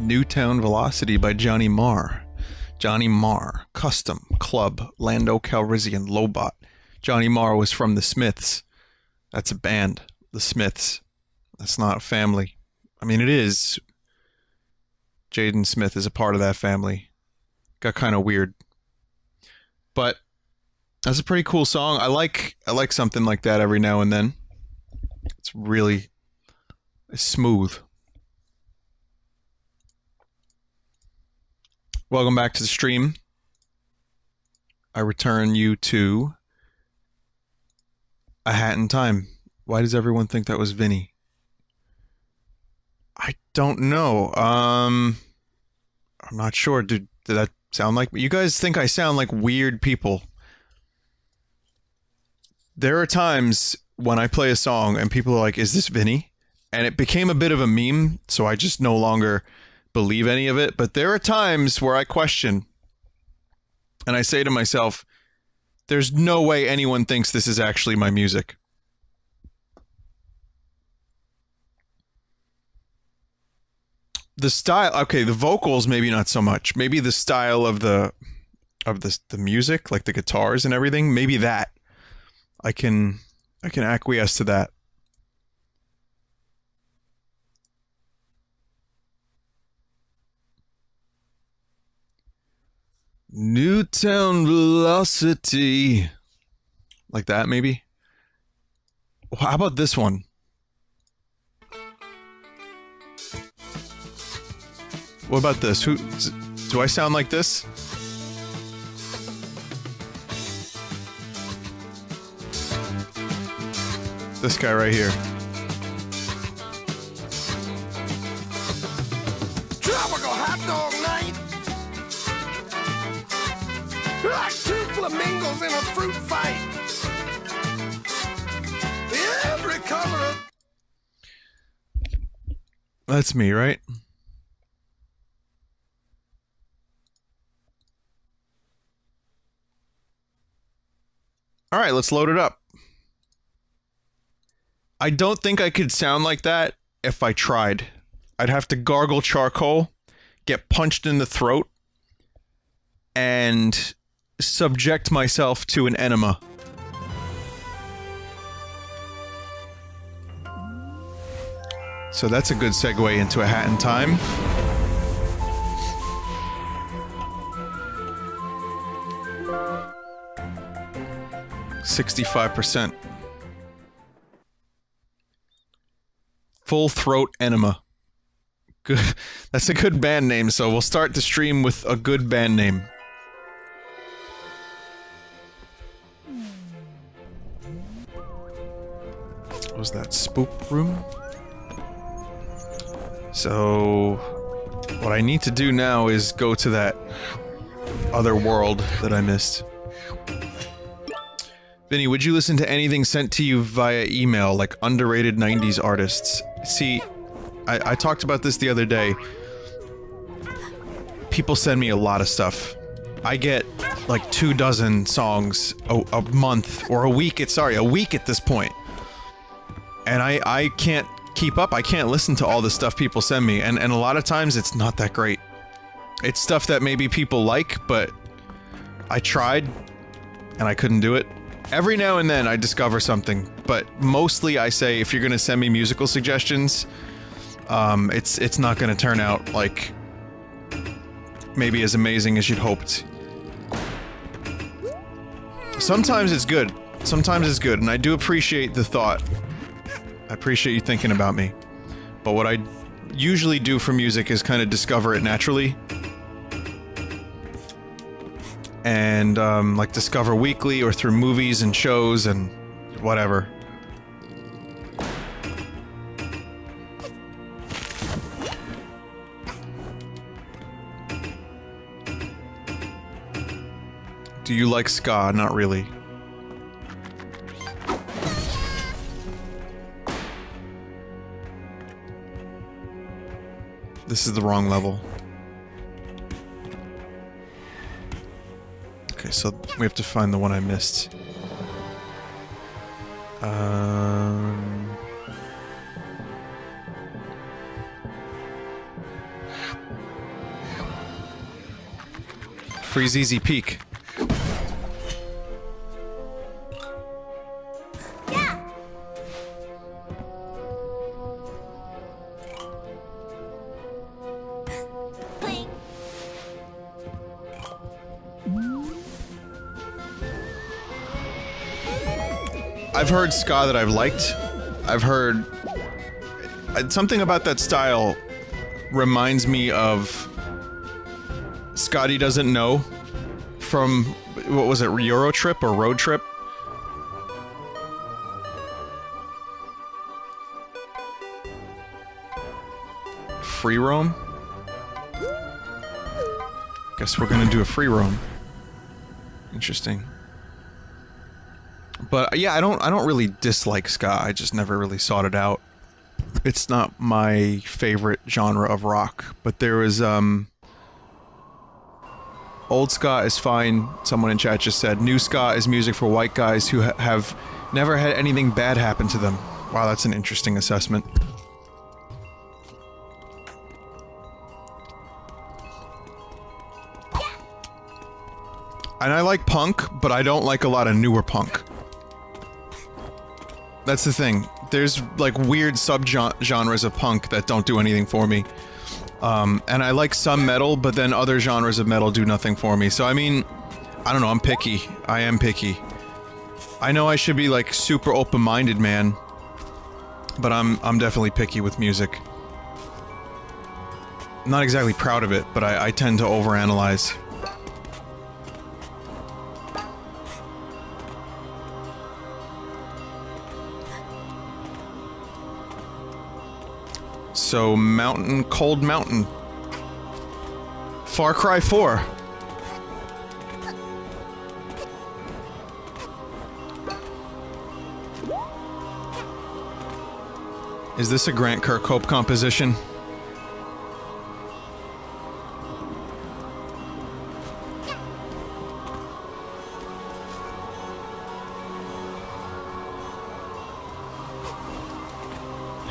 Newtown Velocity by Johnny Marr. Johnny Marr, Custom, Club, Lando Calrissian, Lobot. Johnny Marr was from the Smiths. That's a band. The Smiths. That's not a family. I mean, it is. Jaden Smith is a part of that family. Got kind of weird. But that's a pretty cool song. I like something like that every now and then. It's really smooth. Welcome back to the stream. I return you to A Hat in Time. Why does everyone think that was Vinny? I don't know. I'm not sure. Did that sound like... You guys think I sound like weird people. There are times when I play a song and people are like, is this Vinny? And it became a bit of a meme, so I just no longer believe any of it. But there are times where I question, and I say to myself, there's no way anyone thinks this is actually my music. The style, okay, the vocals maybe not so much. Maybe the style of the music, like the guitars and everything, maybe that. I can acquiesce to that. Newtown Velocity. Like that, maybe? How about this one? What about this? Do I sound like this? This guy right here. Tropical hot dog night. Like two flamingos in a fruit fight. Every color of... That's me, right? Alright, let's load it up. I don't think I could sound like that if I tried. I'd have to gargle charcoal, get punched in the throat, and subject myself to an enema. So that's a good segue into A Hat in Time. %65%. Full Throat Enema. Good. That's a good band name, so we'll start the stream with a good band name. What was that? Spook Room? So, what I need to do now is go to that other world that I missed. Vinny, would you listen to anything sent to you via email, like underrated 90s artists? See, I talked about this the other day. People send me a lot of stuff. I get like 24 songs a month, or a week, a week at this point. And I can't keep up. I can't listen to all the stuff people send me, and a lot of times it's not that great. It's stuff that maybe people like, but I tried, and I couldn't do it. Every now and then I discover something, but mostly I say if you're gonna send me musical suggestions, it's not gonna turn out like maybe as amazing as you'd hoped. Sometimes it's good. Sometimes it's good, and I do appreciate the thought. I appreciate you thinking about me. But what I usually do for music is kind of discover it naturally. And, like, discover weekly or through movies and shows and whatever. Do you like ska? Not really. This is the wrong level. Okay, so we have to find the one I missed. Freeze Easy Peak. I've heard ska that I've liked. I've heard... something about that style reminds me of... Scotty Doesn't Know from... what was it? Euro Trip or Road Trip? Free roam? Guess we're gonna do a free roam. Interesting. But yeah, I don't really dislike ska. I just never really sought it out. It's not my favorite genre of rock, but there was old ska is fine. Someone in chat just said new ska is music for white guys who have never had anything bad happen to them. Wow, that's an interesting assessment. And I like punk, but I don't like a lot of newer punk. That's the thing. There's, like, weird sub-genres of punk that don't do anything for me. And I like some metal, but then other genres of metal do nothing for me. So, I mean, I don't know, I'm picky. I am picky. I know I should be, like, super open-minded, man. But I'm definitely picky with music. I'm not exactly proud of it, but I tend to overanalyze. So, Mountain, Cold Mountain. Far Cry 4. Is this a Grant Kirkhope composition?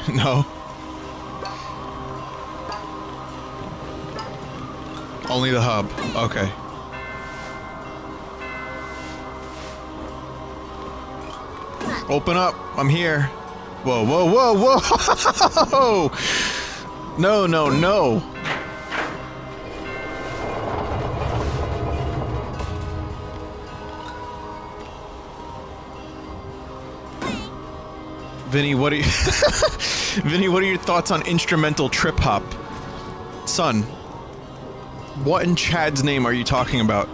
No. Only the hub. Okay. Open up. I'm here. Whoa, whoa, whoa, whoa! No, no, no. Vinny, what are you... Vinny, what are your thoughts on instrumental trip hop? Son. What in Chad's name are you talking about?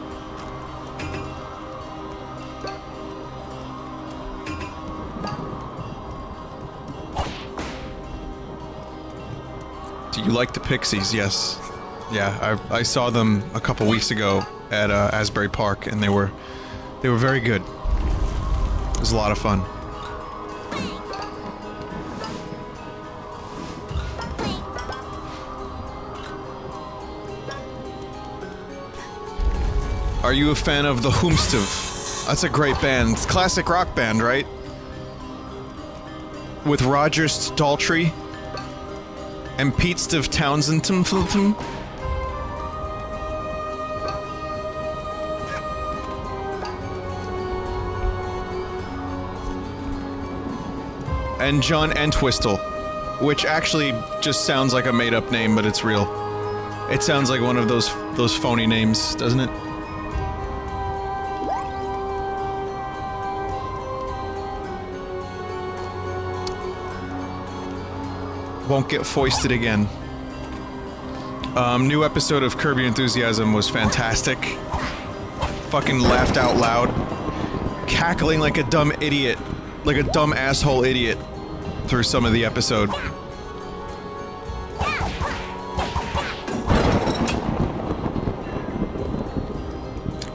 Do you like the Pixies? Yes. Yeah, I saw them a couple weeks ago at Asbury Park, and they were very good. It was a lot of fun. Are you a fan of the Whomstov? That's a great band. It's a classic rock band, right? With Roger Daltrey and Pete Steve Townsend. And John Entwistle, which actually just sounds like a made-up name, but it's real. It sounds like one of those phony names, doesn't it? Won't get foisted again. New episode of Curb Your Enthusiasm was fantastic. Fucking laughed out loud. Cackling like a dumb idiot. Like a dumb asshole idiot. Through some of the episode.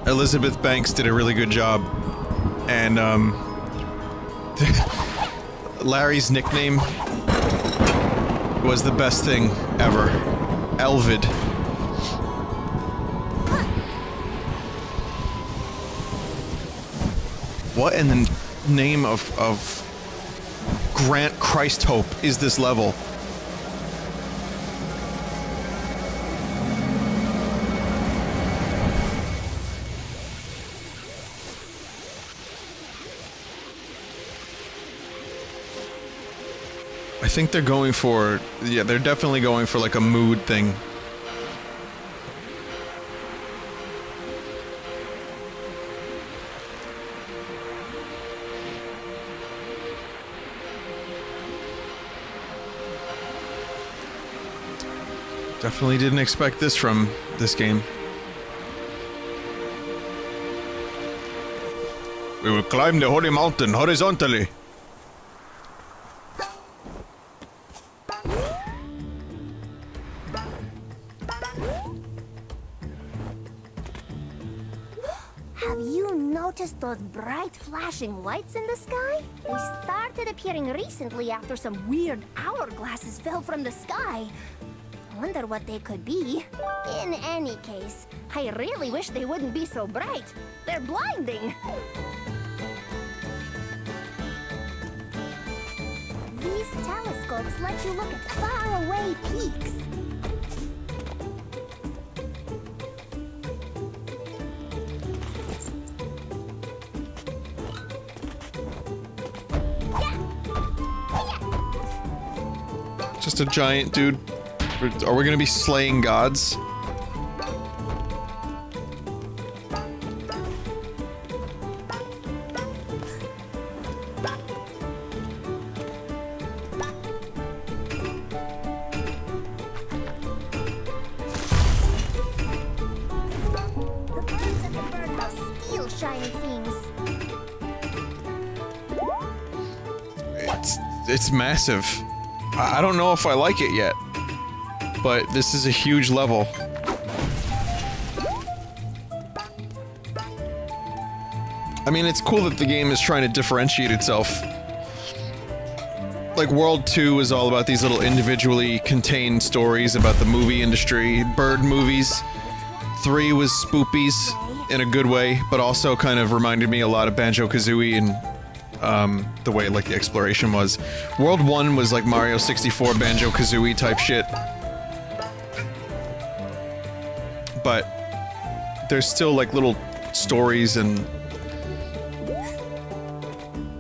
Elizabeth Banks did a really good job. And, Larry's nickname was the best thing ever. Elvid. What in the name of Grant Christhope is this level? think they're going for... yeah, they're definitely going for like a mood thing. Definitely didn't expect this from this game. We will climb the holy mountain horizontally. Have you noticed those bright flashing lights in the sky? They started appearing recently after some weird hourglasses fell from the sky. Wonder what they could be. In any case, I really wish they wouldn't be so bright. They're blinding. These telescopes let you look at faraway peaks. Just a giant dude. Are we gonna be slaying gods? It's massive. I don't know if I like it yet, but this is a huge level. I mean, it's cool that the game is trying to differentiate itself. Like, World 2 is all about these little individually contained stories about the movie industry, bird movies. 3 was spoopies in a good way, but also kind of reminded me a lot of Banjo-Kazooie and the way, like, the exploration was. World 1 was like Mario 64, Banjo-Kazooie type shit. But there's still, like, little stories and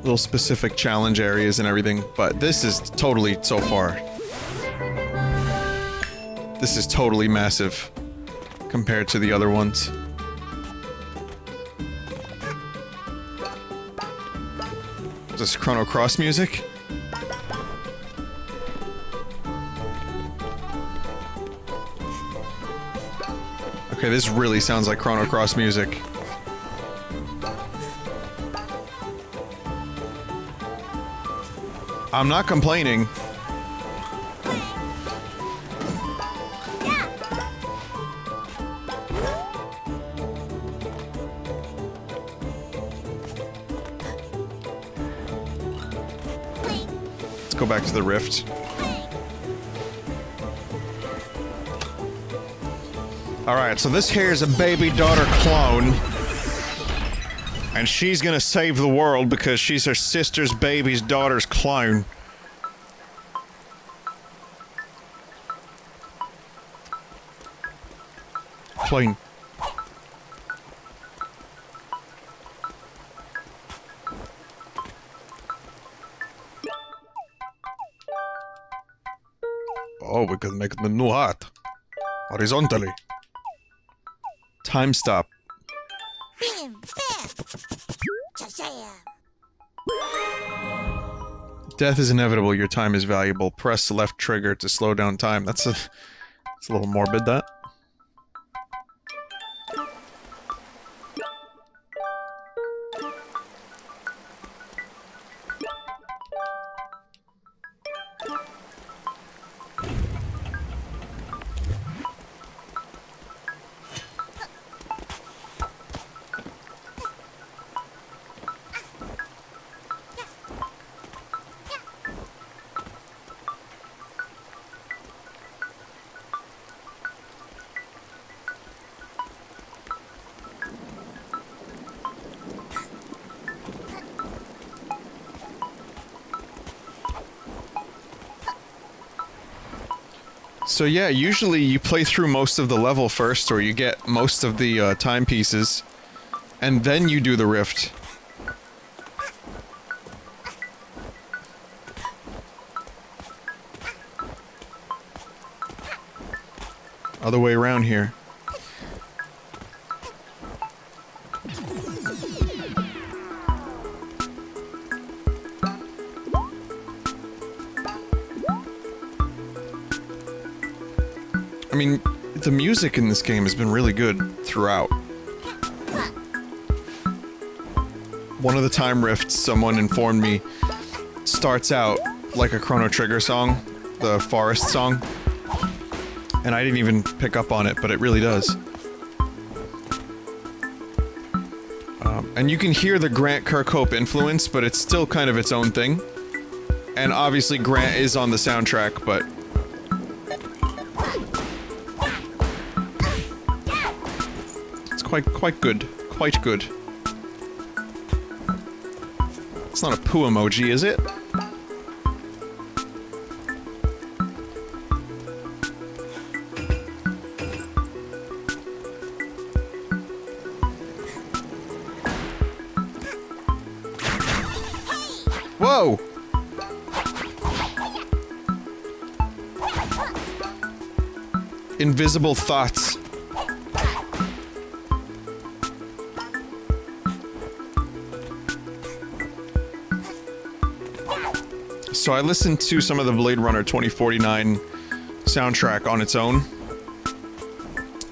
little specific challenge areas and everything, but this is totally, so far, this is totally massive compared to the other ones. Is this Chrono Cross music? Okay, this really sounds like Chrono Cross music. I'm not complaining. Let's go back to the rift. Alright, so this here is a baby daughter clone. And she's gonna save the world because she's her sister's baby's daughter's clone. Clean. Oh, we can make the new hat. Horizontally. Time stop. Death is inevitable, your time is valuable. Press left trigger to slow down time. That's a little morbid, that. So yeah, usually you play through most of the level first, or you get most of the timepieces, and then you do the rift. Other way around here. I mean, the music in this game has been really good throughout. One of the time rifts, someone informed me, starts out like a Chrono Trigger song, the Forest song. And I didn't even pick up on it, but it really does. And you can hear the Grant Kirkhope influence, but it's still kind of its own thing. And obviously Grant is on the soundtrack, but... it's quite good. Quite good. It's not a poo emoji, is it? Whoa! Invisible thoughts. So I listened to some of the Blade Runner 2049 soundtrack on its own,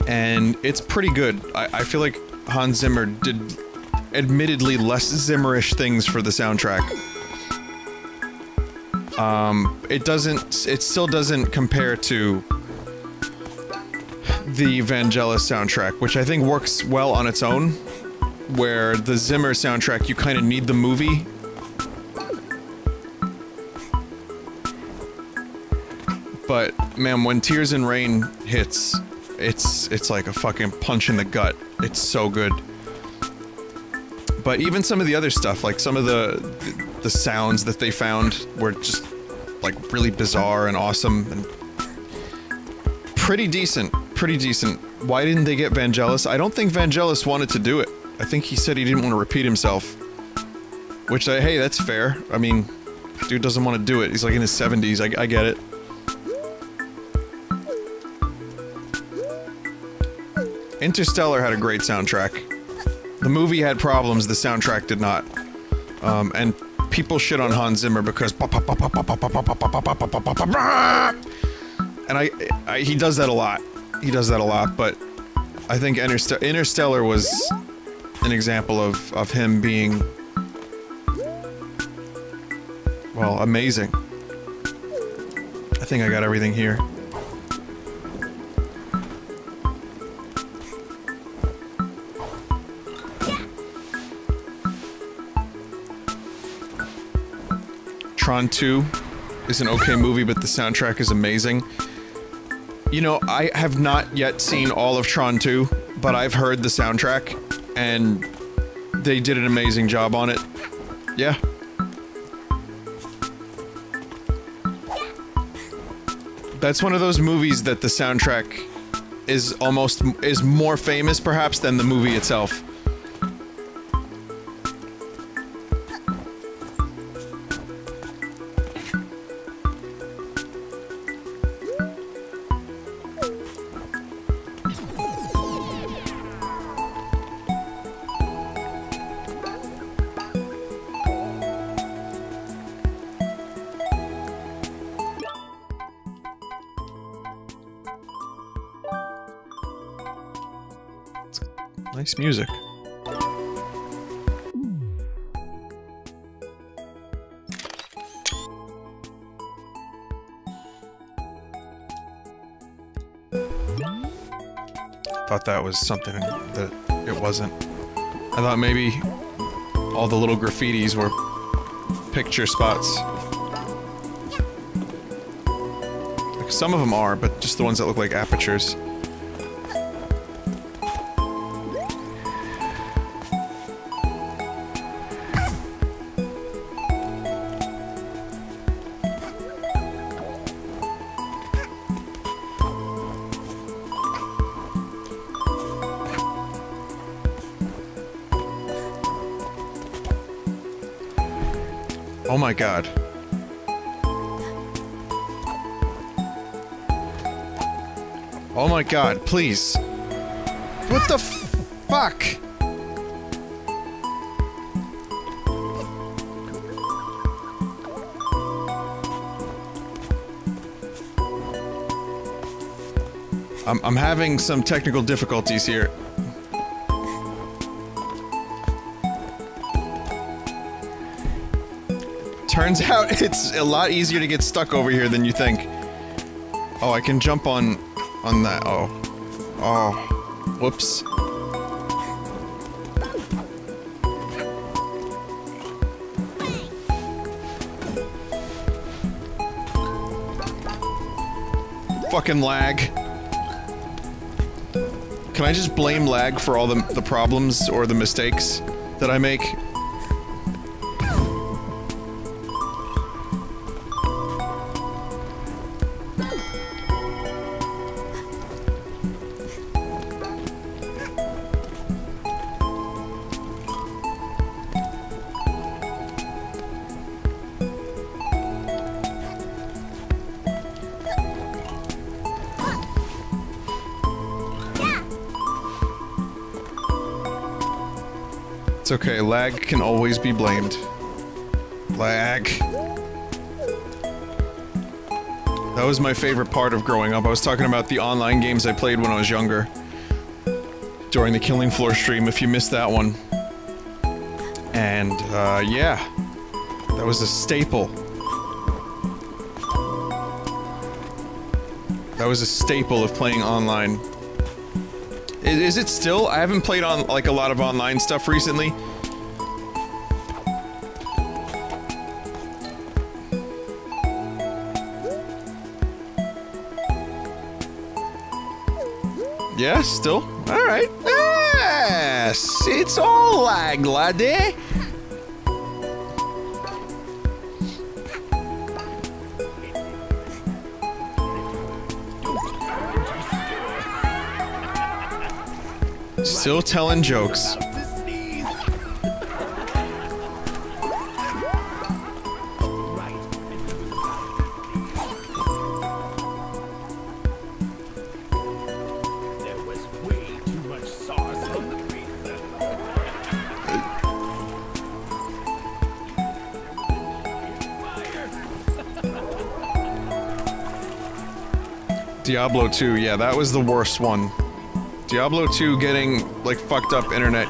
and it's pretty good. I feel like Hans Zimmer did admittedly less Zimmerish things for the soundtrack. It still doesn't compare to the Vangelis soundtrack, which I think works well on its own, where the Zimmer soundtrack, you kind of need the movie. But, man, when Tears in Rain hits, it's like a fucking punch in the gut. It's so good. But even some of the other stuff, like some of the sounds that they found were just, like, really bizarre and awesome and pretty decent. Pretty decent. Why didn't they get Vangelis? I don't think Vangelis wanted to do it. I think he said he didn't want to repeat himself. Which, hey, that's fair. I mean, dude doesn't want to do it. He's like in his 70s. I get it. Interstellar had a great soundtrack. The movie had problems, the soundtrack did not. And people shit on Hans Zimmer because and he does that a lot. He does that a lot, but I think Interstellar was an example of him being, well, amazing. I think I got everything here. Tron 2 is an okay movie, but the soundtrack is amazing. You know, I have not yet seen all of Tron 2, but I've heard the soundtrack, and they did an amazing job on it. Yeah. That's one of those movies that the soundtrack is more famous, perhaps, than the movie itself. Nice music. Thought that was something that it wasn't. I thought maybe all the little graffitis were picture spots. Like, some of them are, but just the ones that look like apertures. Oh my god. Oh my god, please. What the fuck? I'm having some technical difficulties here. Turns out it's a lot easier to get stuck over here than you think. Oh, I can jump on that. Oh. Oh. Whoops. Fucking lag. Can I just blame lag for all the problems or the mistakes that I make? It's okay, lag can always be blamed. Lag. That was my favorite part of growing up. I was talking about the online games I played when I was younger. During the Killing Floor stream, if you missed that one. And, yeah. That was a staple. That was a staple of playing online. Is it still? I haven't played on, like, a lot of online stuff recently. Yeah, still? Alright. Yes! It's all lag, laddie! Still telling jokes. Diablo 2, yeah, that was the worst one. Diablo 2 getting, like, fucked up internet.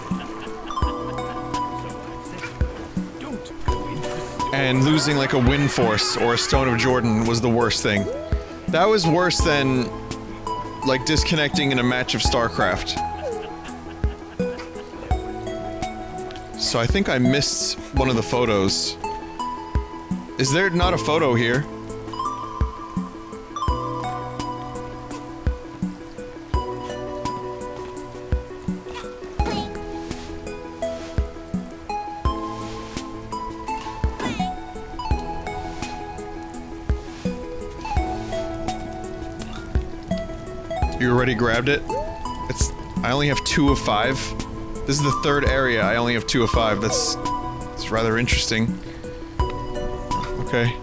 And losing, like, a wind force or a Stone of Jordan was the worst thing. That was worse than, like, disconnecting in a match of StarCraft. So I think I missed one of the photos. Is there not a photo here? You already grabbed it? I only have 2 of 5. This is the 3rd area, I only have 2 of 5. That's rather interesting. Okay.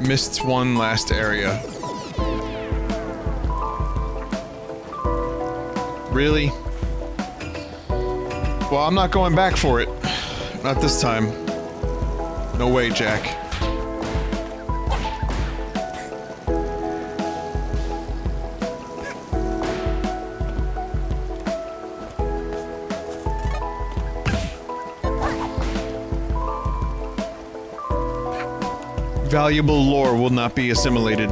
Missed one last area. Really? Well, I'm not going back for it. Not this time. No way, Jack. Valuable lore will not be assimilated.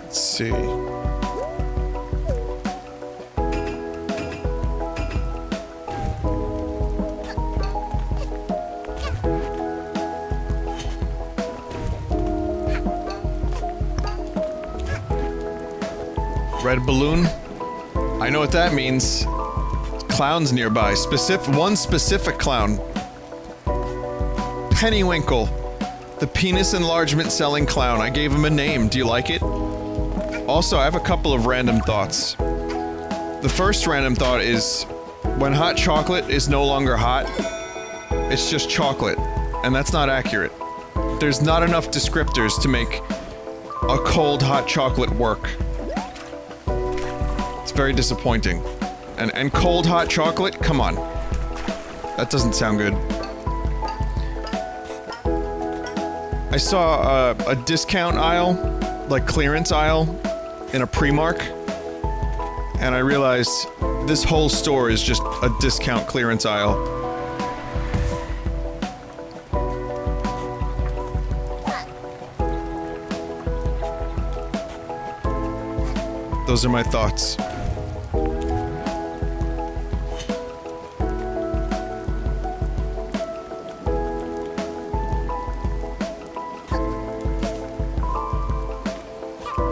Let's see. Red balloon? I know what that means. Clowns nearby. One specific clown. Pennywinkle. The penis enlargement selling clown. I gave him a name. Do you like it? Also, I have a couple of random thoughts. The first random thought is, when hot chocolate is no longer hot, it's just chocolate. And that's not accurate. There's not enough descriptors to make a cold hot chocolate work. It's very disappointing. And cold hot chocolate? Come on. That doesn't sound good. I saw a discount aisle, like clearance aisle, in a Primark, and I realized this whole store is just a discount clearance aisle. Those are my thoughts.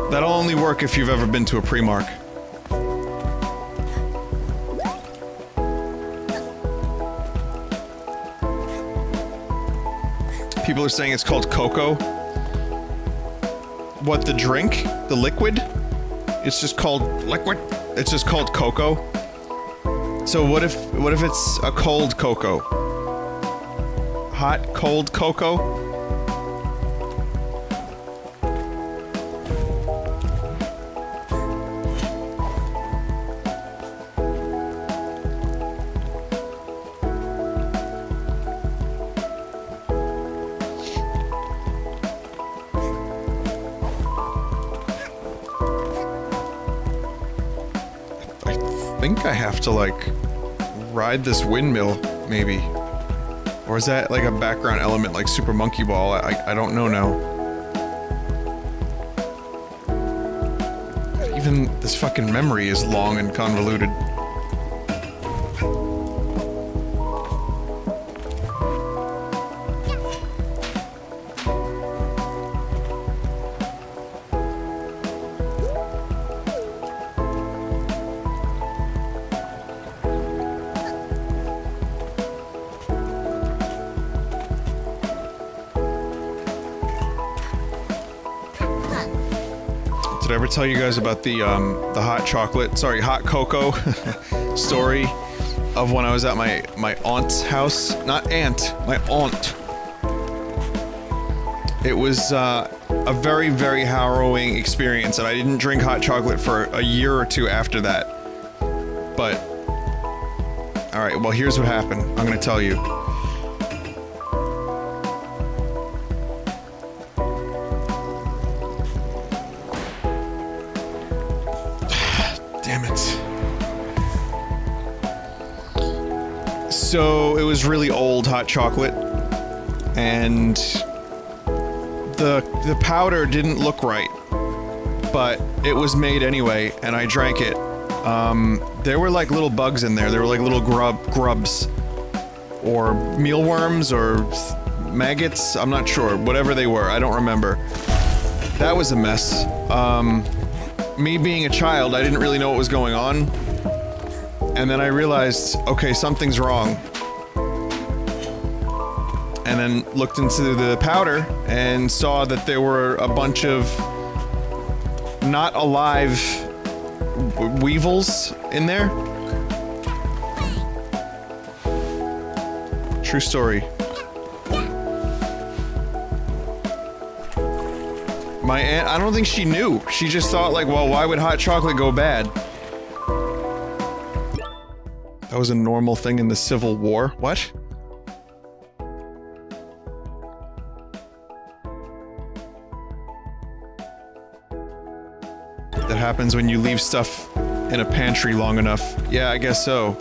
That'll only work if you've ever been to a Primark. People are saying it's called cocoa. What, the drink? The liquid? It's just called liquid? It's just called cocoa? So what if it's a cold cocoa? Hot, cold cocoa? I think I have to, like, ride this windmill, maybe. Or is that, like, a background element, like Super Monkey Ball? I don't know now. Even this fucking memory is long and convoluted. Did I ever tell you guys about the hot chocolate, sorry, hot cocoa story of when I was at my aunt's house? Not aunt, my aunt. It was a very, very harrowing experience, and I didn't drink hot chocolate for a year or two after that. But, alright, well, here's what happened. I'm gonna tell you. Damn it. So, it was really old hot chocolate, and the powder didn't look right, but it was made anyway, and I drank it. There were like little bugs in there. There were like little grubs, or mealworms, or maggots. I'm not sure. Whatever they were, I don't remember. That was a mess. Me being a child, I didn't really know what was going on. And then I realized, okay, something's wrong. And then looked into the powder and saw that there were a bunch of not alive weevils in there. True story. My aunt, I don't think she knew. She just thought like, well, why would hot chocolate go bad? That was a normal thing in the Civil War. What? That happens when you leave stuff in a pantry long enough. Yeah, I guess so.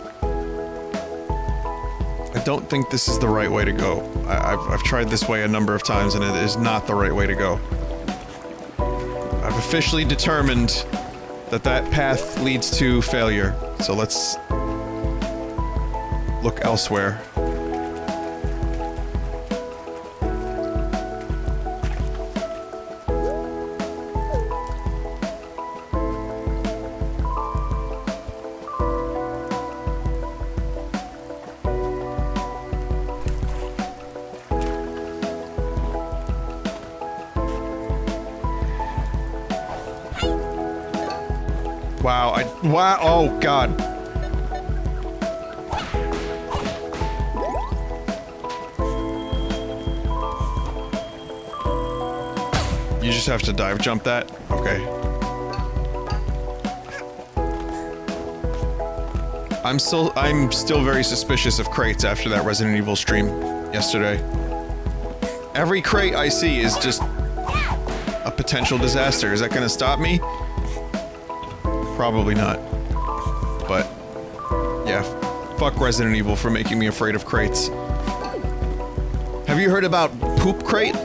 I don't think this is the right way to go. I've tried this way a number of times and it is not the right way to go. I've officially determined that that path leads to failure. So let's look elsewhere. Wow, wow, oh god. You just have to dive jump that? Okay. I'm still very suspicious of crates after that Resident Evil stream yesterday. Every crate I see is just a potential disaster. Is that gonna stop me? Probably not. But yeah, fuck Resident Evil for making me afraid of crates. Have you heard about Poop Crate?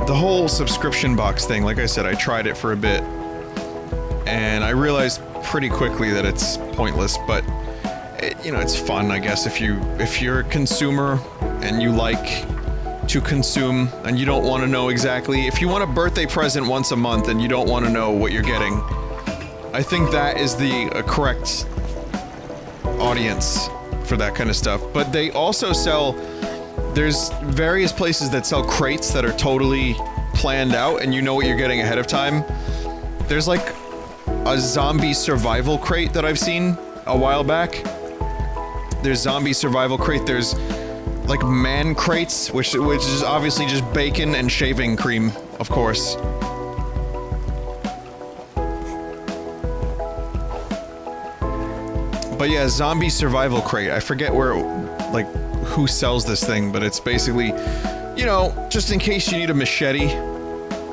The whole subscription box thing, like I said, I tried it for a bit, and I realized pretty quickly that it's pointless, but you know, it's fun, I guess, if you're a consumer and you like to consume and you don't want to know exactly, if you want a birthday present once a month and you don't want to know what you're getting, I think that is the correct audience for that kind of stuff. But they also sell, there's various places that sell crates that are totally planned out and you know what you're getting ahead of time. There's like a zombie survival crate that I've seen a while back. There's zombie survival crate, there's like man crates, which is obviously just bacon and shaving cream, of course. But yeah, zombie survival crate, I forget where, like, who sells this thing, but it's basically, you know, just in case you need a machete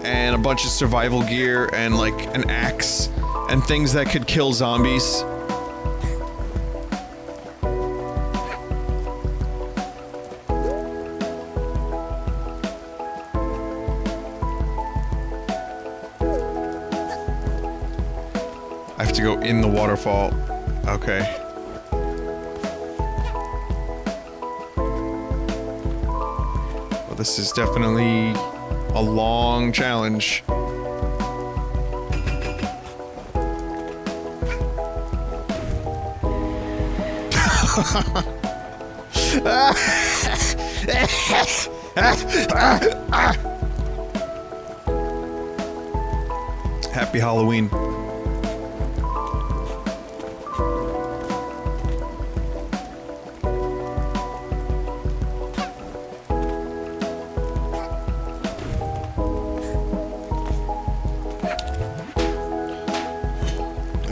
and a bunch of survival gear and like an axe and things that could kill zombies. I have to go in the waterfall. Okay. Well, this is definitely a long challenge. Happy Halloween.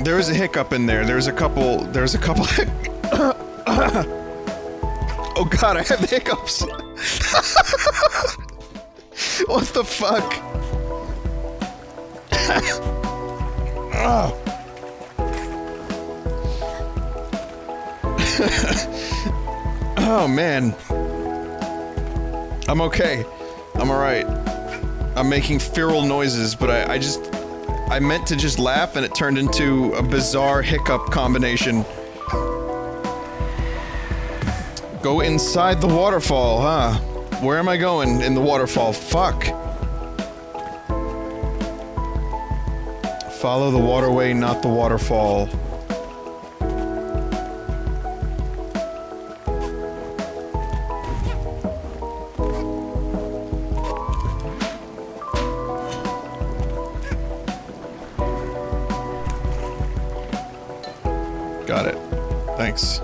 There was a hiccup in there. There's a couple. Oh god, I have hiccups. What the fuck? Oh man. I'm okay. I'm alright. I'm making feral noises, but I meant to just laugh and it turned into a bizarre hiccup combination. Go inside the waterfall, huh? Where am I going in the waterfall? Fuck. Follow the waterway, not the waterfall. Got it. Thanks.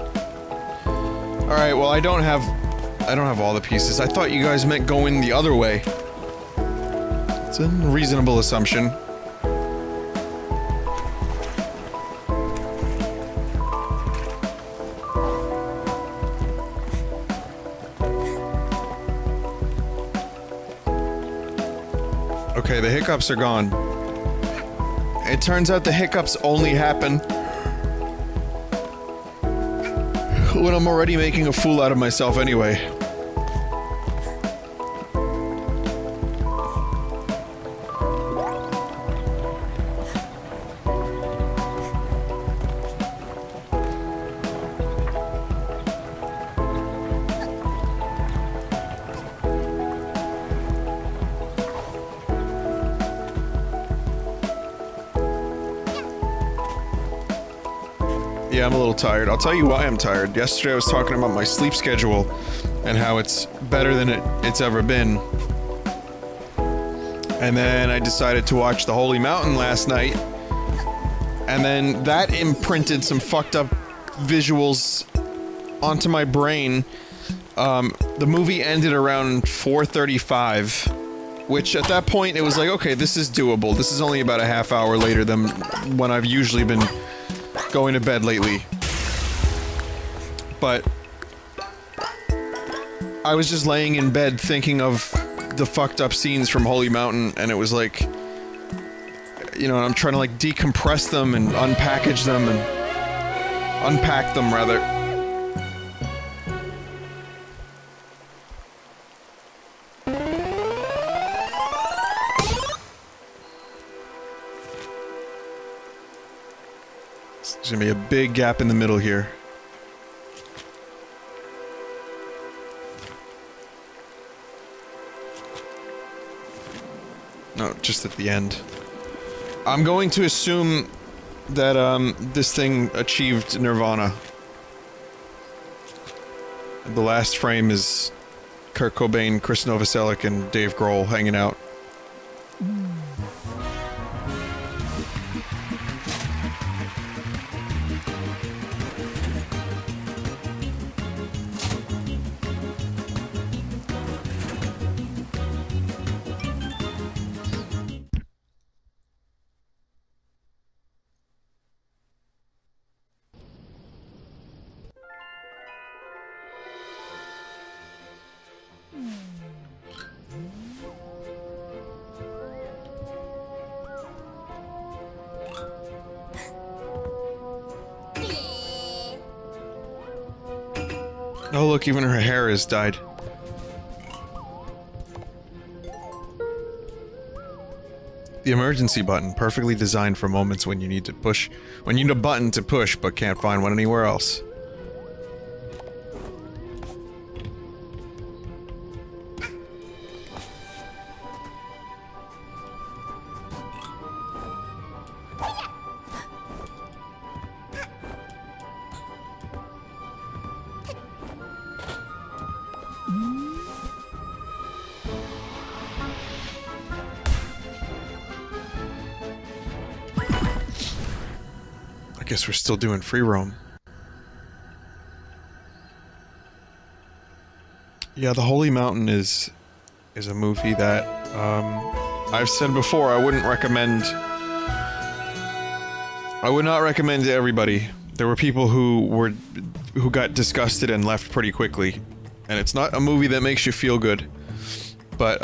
Alright, well I don't have all the pieces. I thought you guys meant going the other way. It's a reasonable assumption. Okay, the hiccups are gone. It turns out the hiccups only happen when I'm already making a fool out of myself anyway. Yeah, I'm a little tired. I'll tell you why I'm tired. Yesterday I was talking about my sleep schedule and how it's better than it's ever been. And then I decided to watch The Holy Mountain last night. And then that imprinted some fucked up visuals onto my brain. The movie ended around 4:35, which at that point it was like, okay, this is doable. This is only about a half hour later than when I've usually been going to bed lately. But I was just laying in bed thinking of the fucked up scenes from Holy Mountain, and it was like, you know, I'm trying to like decompress them and unpackage them and unpack them rather. There's gonna be a big gap in the middle here. No, just at the end. I'm going to assume that, this thing achieved Nirvana. The last frame is Kurt Cobain, Chris Novoselic, and Dave Grohl hanging out. Oh look, even her hair is dyed. The emergency button, perfectly designed for moments when you need to push, when you need a button to push but can't find one anywhere else. I guess we're still doing free roam. Yeah, The Holy Mountain is a movie that, I've said before, I would not recommend to everybody. There were people who got disgusted and left pretty quickly. And it's not a movie that makes you feel good. But,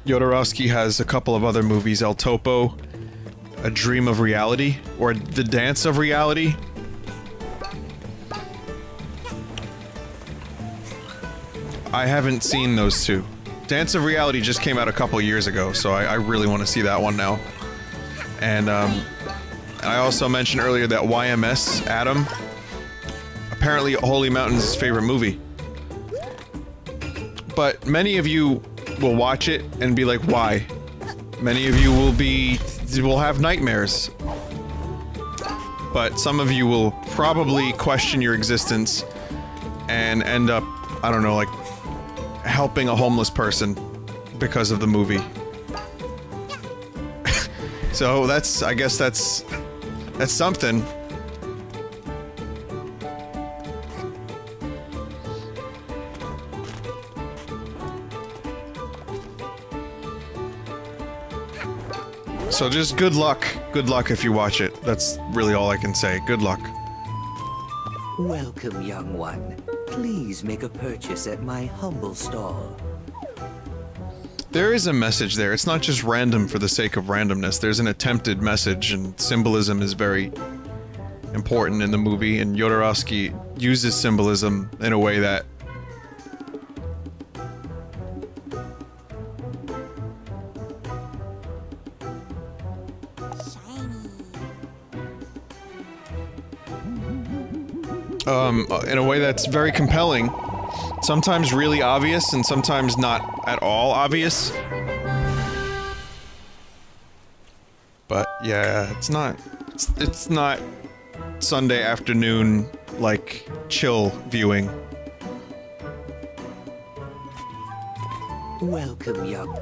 Jodorowsky has a couple of other movies, El Topo, A Dream of Reality, or The Dance of Reality. I haven't seen those two. Dance of Reality just came out a couple years ago, so I really want to see that one now. And, I also mentioned earlier that YMS, Adam, apparently Holy Mountain's his favorite movie. But many of you will watch it and be like, why? Many of you will have nightmares. But some of you will probably question your existence and end up, I don't know, like, helping a homeless person because of the movie. So I guess that's something. So just good luck if you watch it. That's really all I can say. Good luck. Welcome, young one. Please make a purchase at my humble stall. There is a message there. It's not just random for the sake of randomness. There's an attempted message, and symbolism is very important in the movie, and Jodorowsky uses symbolism in a way that in a way that's very compelling. Sometimes really obvious, and sometimes not at all obvious. But yeah, it's not Sunday afternoon, like, chill viewing. Welcome, young.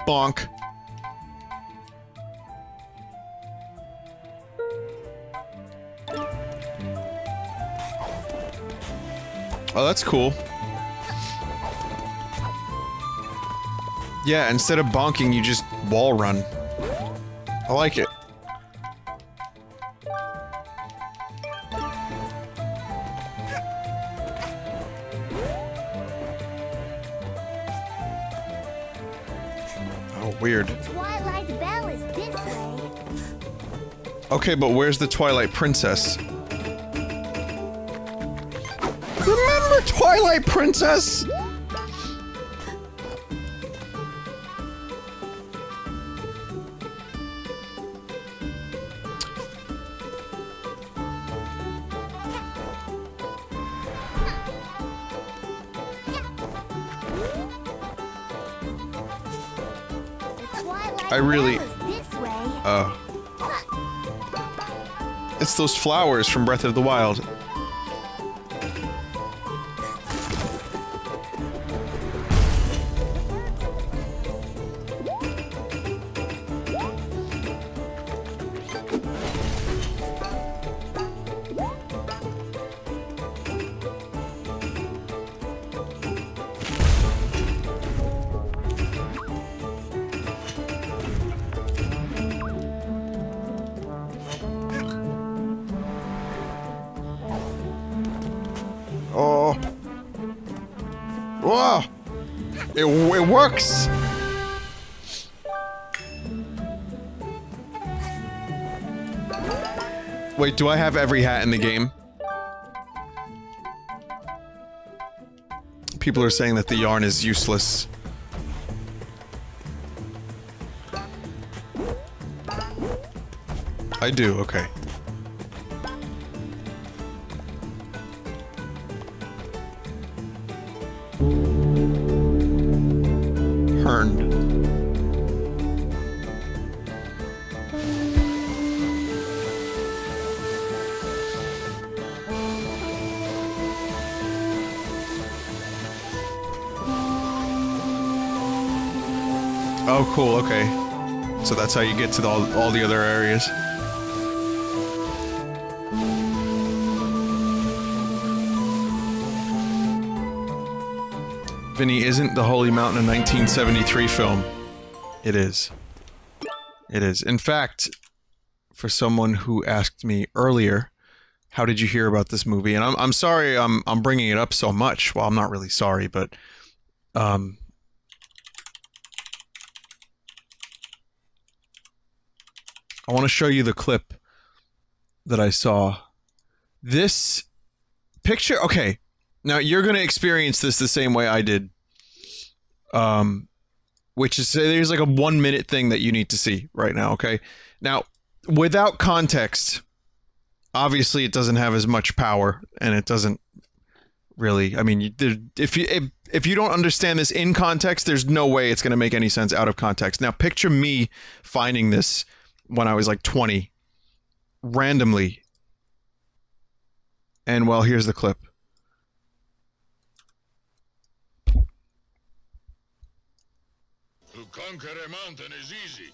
Bonk. Oh, that's cool. Yeah, instead of bonking, you just wall run. I like it. Oh, weird. The Twilight Bell is this way. Okay, but where's the Twilight Princess? Remember Twilight Princess? I really... It's those flowers from Breath of the Wild. Oh. Whoa! It works! Wait, do I have every hat in the game? People are saying that the yarn is useless. I do, okay. Herned. Oh, cool, okay. So that's how you get to all the other areas. Vinny, isn't the Holy Mountain a 1973 film? It is. It is. In fact, for someone who asked me earlier, how did you hear about this movie? And I'm sorry I'm bringing it up so much. Well, I'm not really sorry, but I want to show you the clip that I saw. This picture, okay. Now, you're going to experience this the same way I did. Which is, there's like a 1-minute thing that you need to see right now, okay? Now, without context, obviously it doesn't have as much power, and it doesn't really, I mean, if you don't understand this in context, there's no way it's going to make any sense out of context. Now, picture me finding this when I was like 20, randomly. And, well, here's the clip. To conquer a mountain is easy.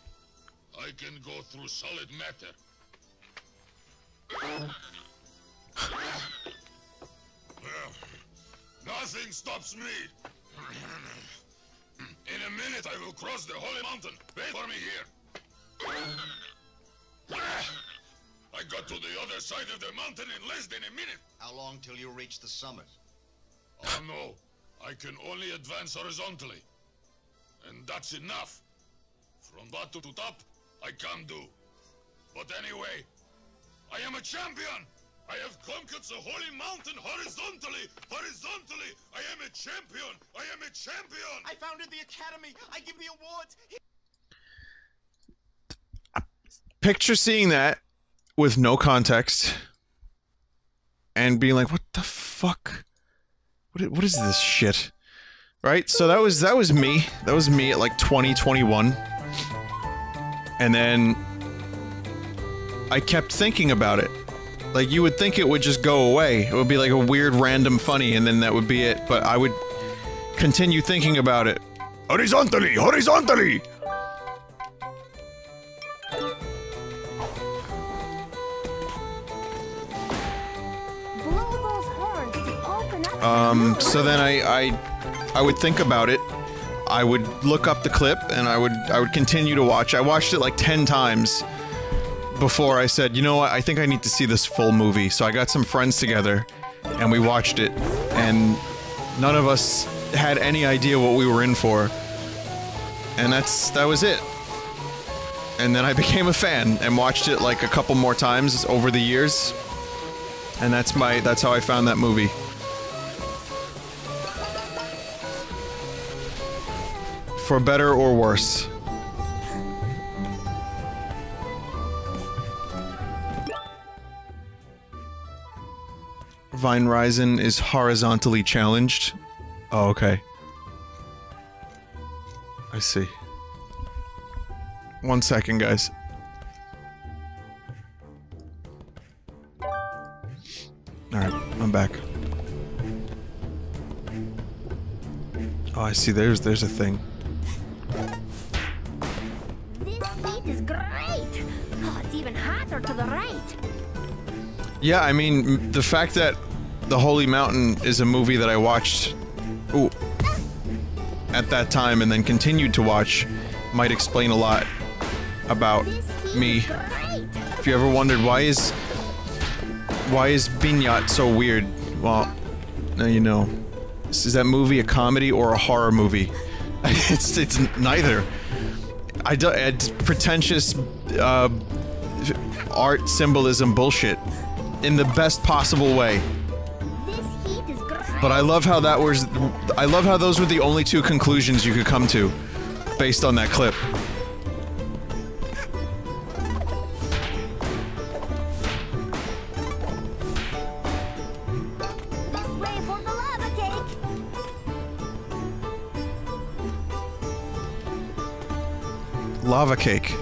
I can go through solid matter. Nothing stops me. In a minute I will cross the holy mountain. Wait for me here. I got to the other side of the mountain in less than a minute. How long till you reach the summit? Oh no, I can only advance horizontally. And that's enough. From bottom to top, I can't do. But anyway, I am a champion! I have conquered the holy mountain horizontally! Horizontally! I am a champion! I am a champion! I founded the academy! I give the awards! picture seeing that with no context and being like, what the fuck? What is this shit? Right? So that was me. That was me at like 2021. And then I kept thinking about it. Like, you would think it would just go away. It would be like a weird random funny and then that would be it. But I would continue thinking about it. Horizontally! Horizontally! So then I would think about it. I would look up the clip and I would continue to watch. I watched it like 10 times before I said, you know what, I think I need to see this full movie. So I got some friends together and we watched it, and none of us had any idea what we were in for. And that was it. And then I became a fan and watched it like a couple more times over the years. And that's how I found that movie. For better or worse. Vine Ryzen is horizontally challenged. Oh, okay. I see. 1 second, guys. Alright, I'm back. Oh, I see, there's a thing. This heat is great! Oh, it's even hotter to the right. Yeah, I mean, the fact that The Holy Mountain is a movie that I watched at that time and then continued to watch might explain a lot about me. If you ever wondered why is Binyat so weird, well, now you know. Is that movie a comedy or a horror movie? It's neither. It's pretentious art symbolism bullshit in the best possible way. But I love how those were the only two conclusions you could come to based on that clip. This way for the lava cake. Lava cake.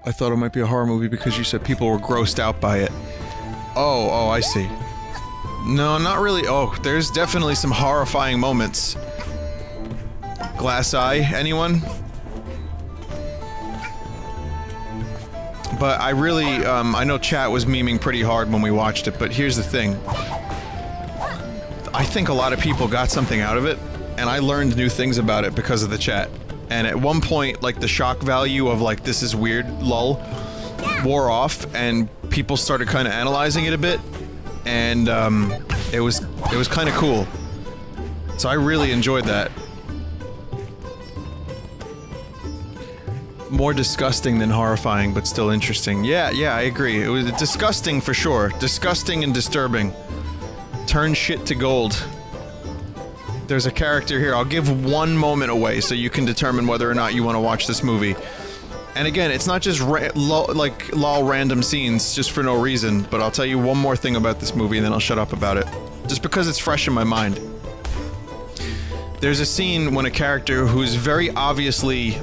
I thought it might be a horror movie because you said people were grossed out by it. Oh, I see. No, not really. Oh, there's definitely some horrifying moments. Glass Eye, anyone? But I really, I know chat was memeing pretty hard when we watched it, but here's the thing. I think a lot of people got something out of it, and I learned new things about it because of the chat. And at one point, like, the shock value of, like, this is weird, lol, wore off, and people started kind of analyzing it a bit, and, it was kind of cool. So I really enjoyed that. More disgusting than horrifying, but still interesting. Yeah, I agree. It was disgusting for sure. Disgusting and disturbing. Turn shit to gold. There's a character here. I'll give one moment away so you can determine whether or not you want to watch this movie. And again, it's not just lol random scenes just for no reason, but I'll tell you one more thing about this movie and then I'll shut up about it. Just because it's fresh in my mind. There's a scene when a character who's very obviously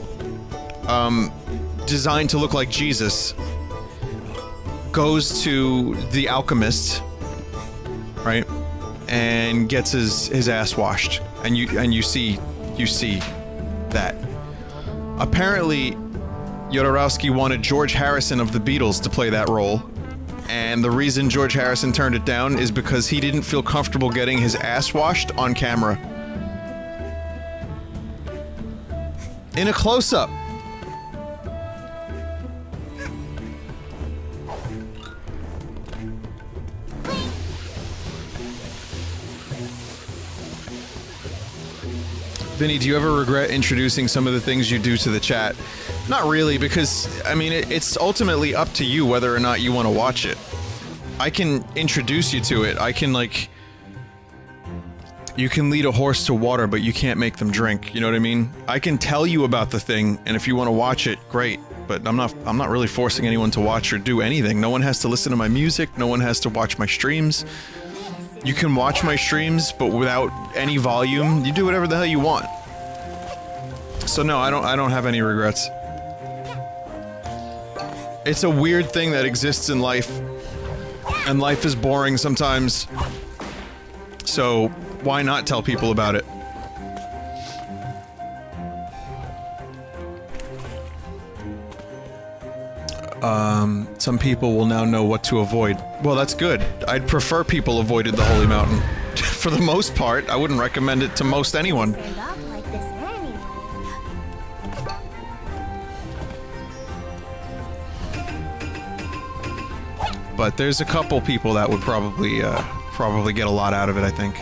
designed to look like Jesus goes to the alchemist, right? And gets his ass washed, and you see that. Apparently, Jodorowsky wanted George Harrison of the Beatles to play that role, and the reason George Harrison turned it down is because he didn't feel comfortable getting his ass washed on camera. In a close-up. Vinny, do you ever regret introducing some of the things you do to the chat? Not really, because, I mean, it's ultimately up to you whether or not you want to watch it. I can introduce you to it. I can, like... You can lead a horse to water, but you can't make them drink, you know what I mean? I can tell you about the thing, and if you want to watch it, great. But I'm not really forcing anyone to watch or do anything. No one has to listen to my music, no one has to watch my streams. You can watch my streams, but without any volume. You do whatever the hell you want. So no, I don't have any regrets. It's a weird thing that exists in life, and life is boring sometimes. So why not tell people about it? Some people will now know what to avoid. Well, that's good. I'd prefer people avoided the Holy Mountain. For the most part, I wouldn't recommend it to most anyone. But there's a couple people that would probably get a lot out of it, I think.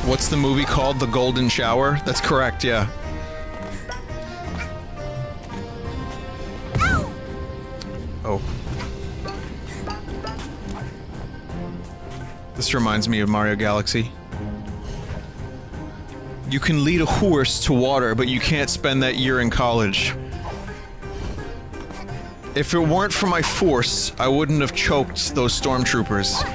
What's the movie called? The Golden Shower? That's correct, yeah. Oh. This reminds me of Mario Galaxy. You can lead a horse to water, but you can't spend that year in college. If it weren't for my force, I wouldn't have choked those stormtroopers.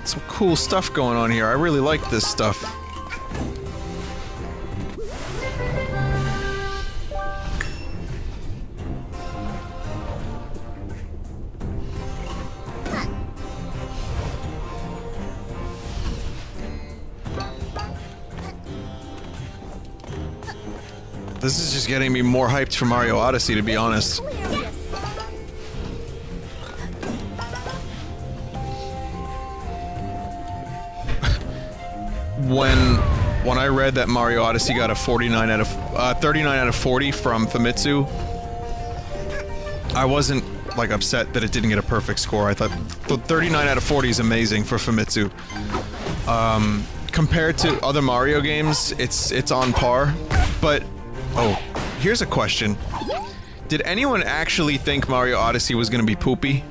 Some cool stuff going on here. I really like this stuff. This is just getting me more hyped for Mario Odyssey, to be honest. When I read that Mario Odyssey got a 39 out of 40 from Famitsu, I wasn't, like, upset that it didn't get a perfect score. I thought the 39 out of 40 is amazing for Famitsu. Compared to other Mario games, it's on par. But, oh, here's a question. Did anyone actually think Mario Odyssey was gonna be poopy?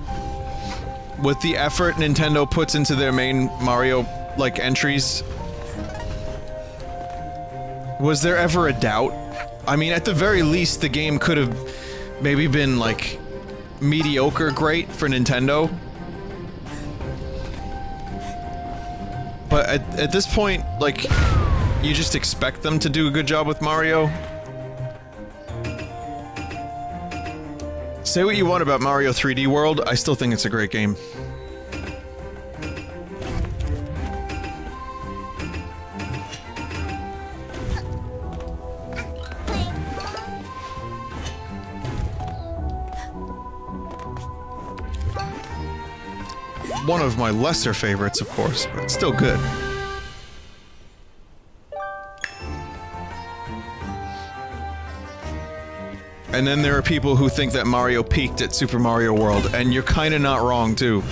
With the effort Nintendo puts into their main Mario, like, entries? Was there ever a doubt? I mean, at the very least, the game could have maybe been, like, mediocre great for Nintendo. But at this point, like, you just expect them to do a good job with Mario. Say what you want about Mario 3D World, I still think it's a great game. One of my lesser favorites, of course, but still good. And then there are people who think that Mario peaked at Super Mario World, and you're kinda not wrong, too.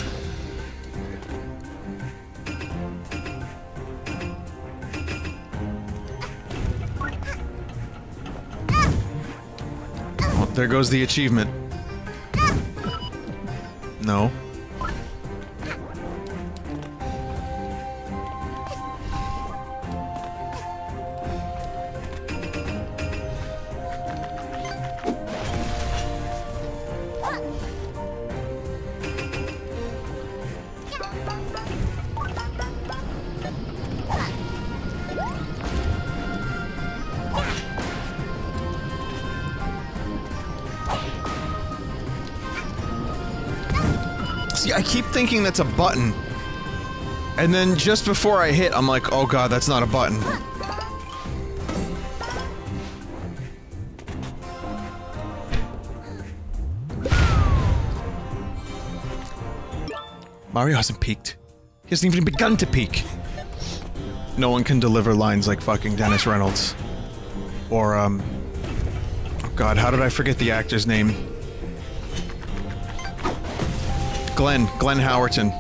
Well, there goes the achievement. No. I keep thinking that's a button. And then just before I hit, I'm like, oh god, that's not a button. Mario hasn't peaked. He hasn't even begun to peak. No one can deliver lines like fucking Dennis Reynolds. Or, oh god, how did I forget the actor's name? Glenn Howerton.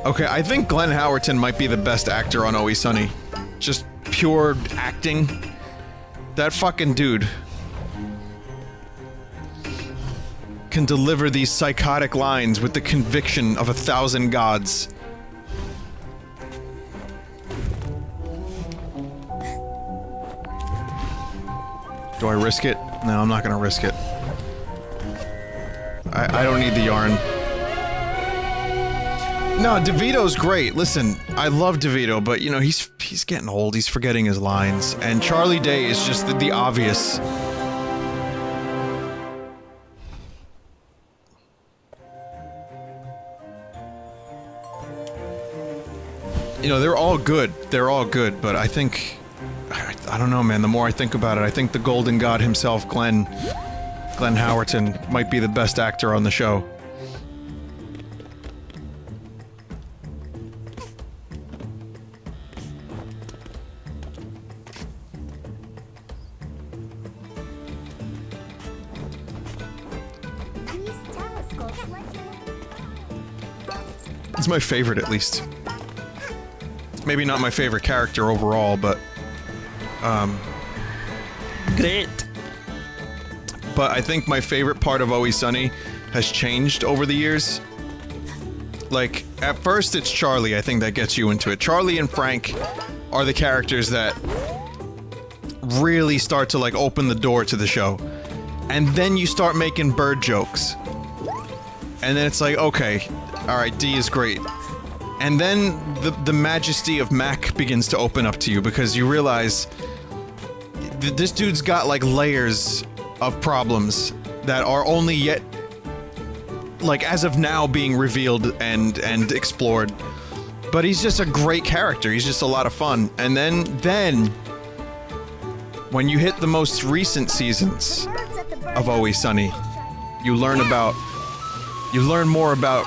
Okay, I think Glenn Howerton might be the best actor on Always Sunny. Just pure acting. That fucking dude can deliver these psychotic lines with the conviction of 1,000 gods. Do I risk it? No, I'm not gonna risk it. I don't need the yarn. No, DeVito's great. Listen, I love DeVito, but you know, he's getting old, he's forgetting his lines, and Charlie Day is just the obvious. You know, they're all good, but I think... I don't know, man, the more I think about it, I think the Golden God himself, Glenn Howerton, might be the best actor on the show. It's my favorite, at least. Maybe not my favorite character overall, but... great! But I think my favorite part of Always Sunny has changed over the years. Like, at first it's Charlie, I think, that gets you into it. Charlie and Frank are the characters that really start to, like, open the door to the show. And then you start making bird jokes. And then it's like, okay, alright, Dee is great. And then the majesty of Mac begins to open up to you, because you realize this dude's got, like, layers of problems that are only yet, like, as of now being revealed and explored. But he's just a great character, he's just a lot of fun. And then when you hit the most recent seasons of Always Sunny, you learn more about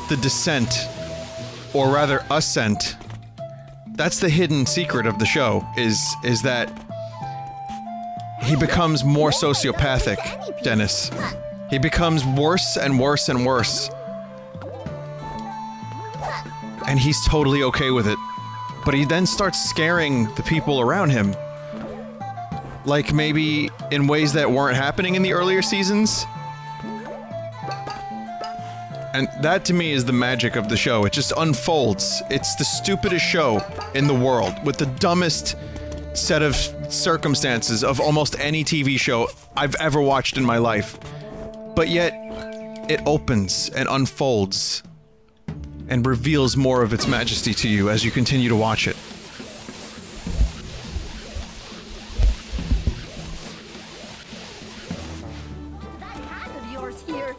the descent, or rather ascent. That's the hidden secret of the show, is that he becomes more sociopathic, Dennis. He becomes worse and worse and worse. And he's totally okay with it. But he then starts scaring the people around him. Like, maybe in ways that weren't happening in the earlier seasons. And that, to me, is the magic of the show. It just unfolds. It's the stupidest show in the world, with the dumbest set of circumstances of almost any TV show I've ever watched in my life. But yet, it opens and unfolds and reveals more of its majesty to you as you continue to watch it. That hat of yours here.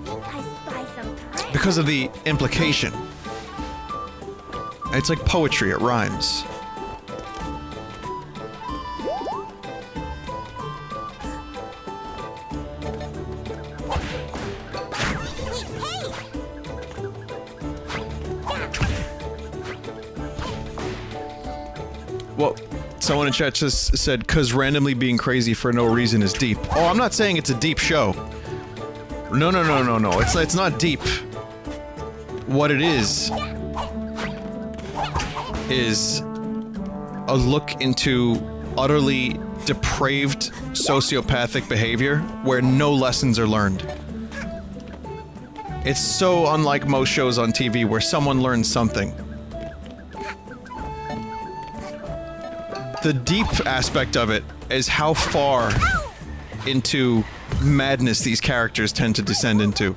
I spy some trash. Because of the implication. It's like poetry, it rhymes. Well, someone in chat just said, "'Cause randomly being crazy for no reason is deep." Oh, I'm not saying it's a deep show. No. It's not deep. What it is a look into utterly depraved sociopathic behavior where no lessons are learned. It's so unlike most shows on TV where someone learns something. The deep aspect of it is how far into madness these characters tend to descend into.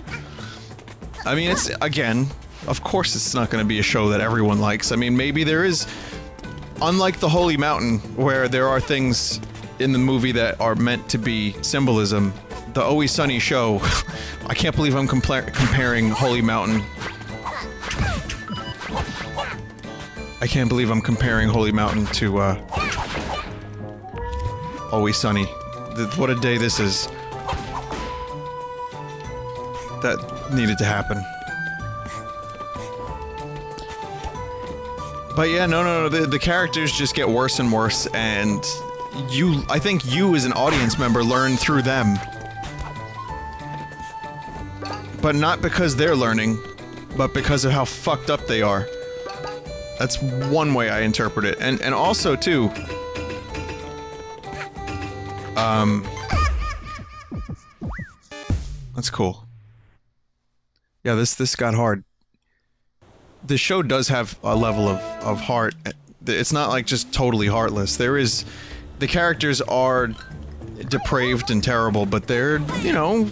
I mean, it's, again, of course it's not going to be a show that everyone likes. I mean, maybe there is, unlike the Holy Mountain, where there are things in the movie that are meant to be symbolism, the Always Sunny show, I can't believe I'm comparing Holy Mountain I can't believe I'm comparing Holy Mountain to, Always Sunny. What a day this is. That needed to happen. But yeah, no, the characters just get worse and worse, and I think you as an audience member learn through them. But not because they're learning, but because of how fucked up they are. That's one way I interpret it. And also, too... That's cool. Yeah, this got hard. The show does have a level of heart. It's not like just totally heartless. There is... The characters are depraved and terrible, but they're, you know...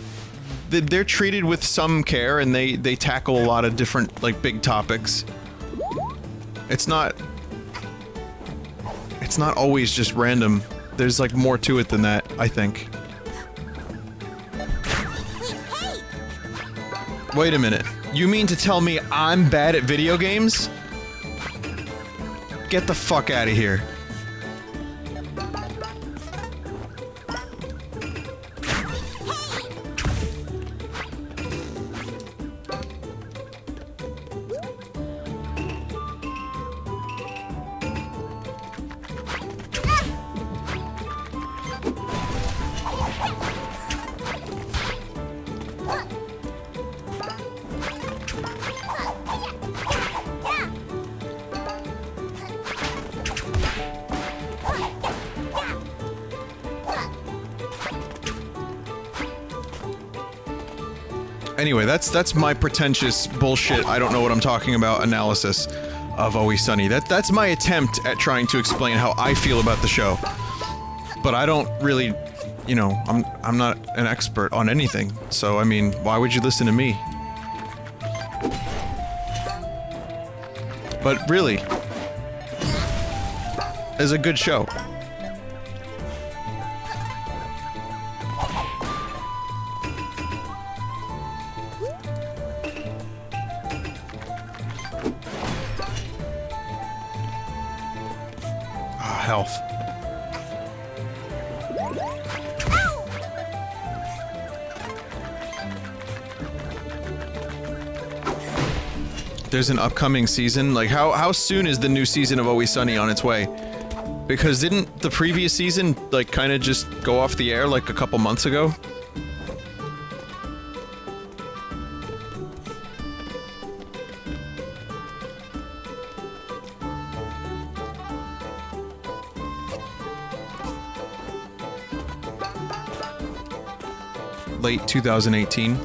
They're treated with some care, and they tackle a lot of different, like, big topics. It's not always just random. There's, like, more to it than that, I think. Wait a minute. You mean to tell me I'm bad at video games? Get the fuck out of here. Anyway, that's my pretentious bullshit, I don't know what I'm talking about analysis of Always Sunny. That's my attempt at trying to explain how I feel about the show. But I don't really, you know, I'm not an expert on anything. So, I mean, why would you listen to me? But really, it's a good show. Health. There's an upcoming season? Like, how soon is the new season of Always Sunny on its way? Because didn't the previous season, like, kinda just go off the air, like, a couple months ago? Late 2018.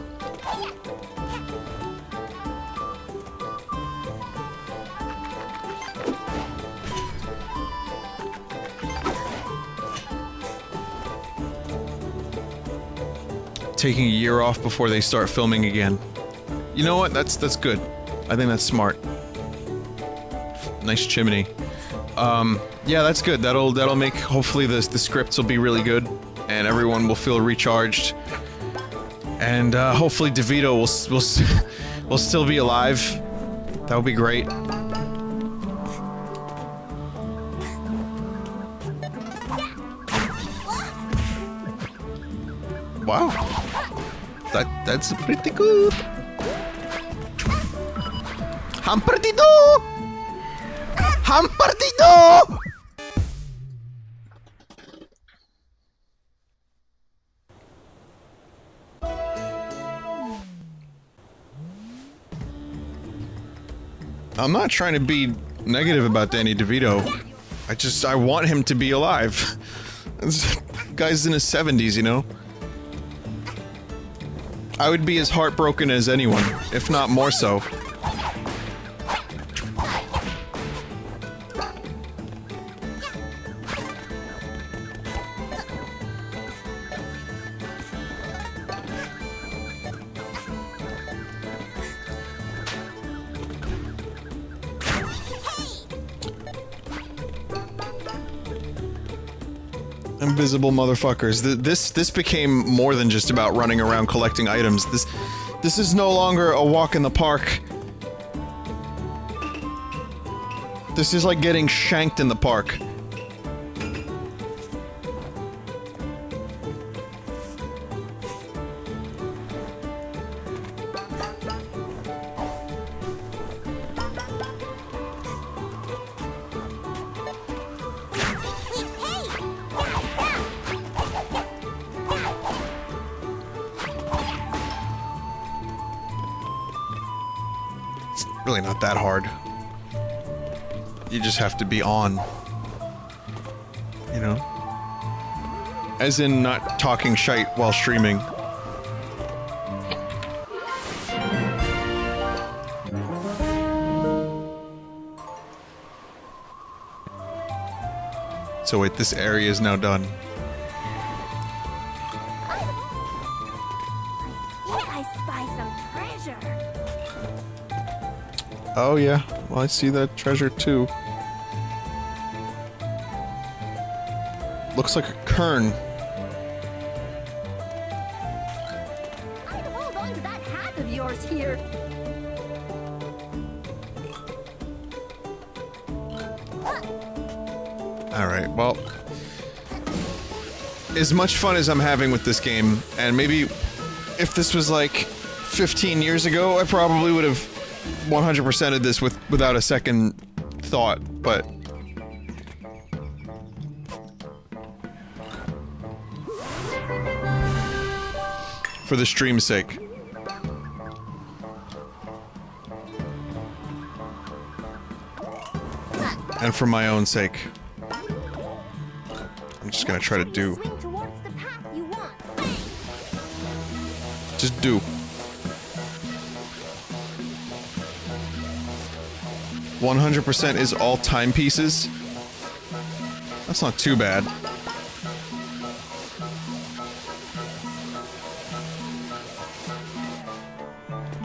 Taking a year off before they start filming again. You know what? That's good. I think that's smart. Nice chimney. Yeah, that's good. That'll make, hopefully the scripts will be really good and everyone will feel recharged. And hopefully DeVito will still be alive. That would be great. Wow, that's pretty good. Hampertito! Hampertito! I'm not trying to be negative about Danny DeVito. I want him to be alive. This guy's in his 70s, you know? I would be as heartbroken as anyone, if not more so. Invisible motherfuckers. This became more than just about running around collecting items. This is no longer a walk in the park. This is like getting shanked in the park. It's really not that hard. You just have to be on. You know? As in not talking shite while streaming. So wait, this area is now done. I spy some treasure. Oh yeah, well I see that treasure too. Looks like a kern. I'd hold on to that hat of yours here. Alright, well... as much fun as I'm having with this game, and maybe if this was like 15 years ago, I probably would have 100%ed this without a second thought, but... for the stream's sake. And for my own sake. I'm just gonna try to do. Swing towards the path you want. Just do. 100% is all timepieces. That's not too bad.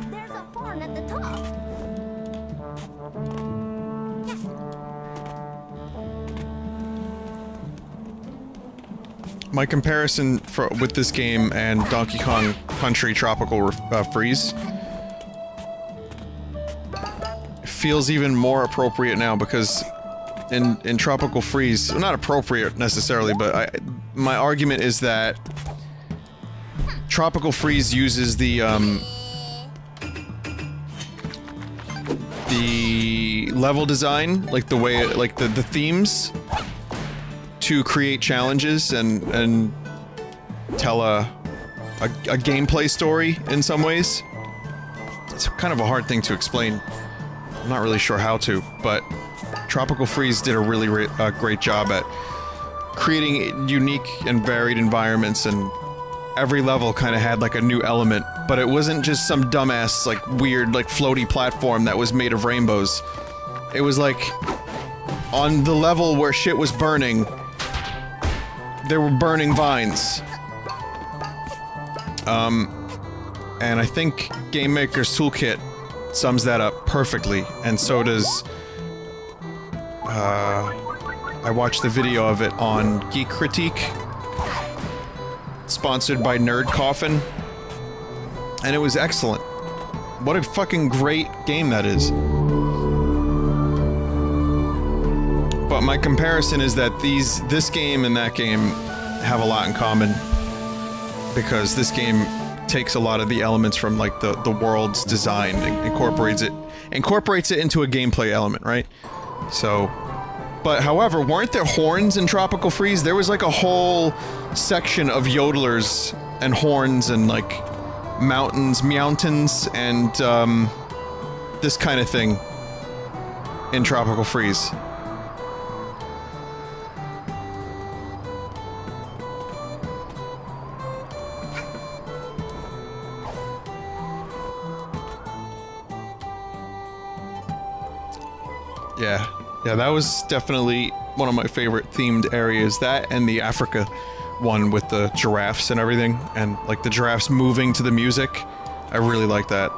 There's a horn at the top. My comparison with this game and Donkey Kong Country Tropical Freeze feels even more appropriate now because in Tropical Freeze, well, not appropriate necessarily, but my argument is that Tropical Freeze uses the level design, like the way, like the themes, to create challenges and tell a gameplay story in some ways. It's kind of a hard thing to explain. I'm not really sure how to, but Tropical Freeze did a really great job at creating unique and varied environments, and every level kind of had like a new element, but it wasn't just some dumbass like weird like floaty platform that was made of rainbows. It was like on the level where shit was burning, there were burning vines. And I think Game Maker's Toolkit sums that up perfectly, and so does, I watched the video of it on Geek Critique, sponsored by Nerd Coffin, and it was excellent. What a fucking great game that is. But my comparison is that this game and that game have a lot in common, because this game takes a lot of the elements from like the world's design and incorporates it into a gameplay element, right? So, but however, weren't there horns in Tropical Freeze? There was like a whole section of yodelers and horns and like mountains and this kind of thing in Tropical Freeze. Yeah, that was definitely one of my favorite themed areas. That and the Africa one with the giraffes and everything, and like the giraffes moving to the music. I really like that.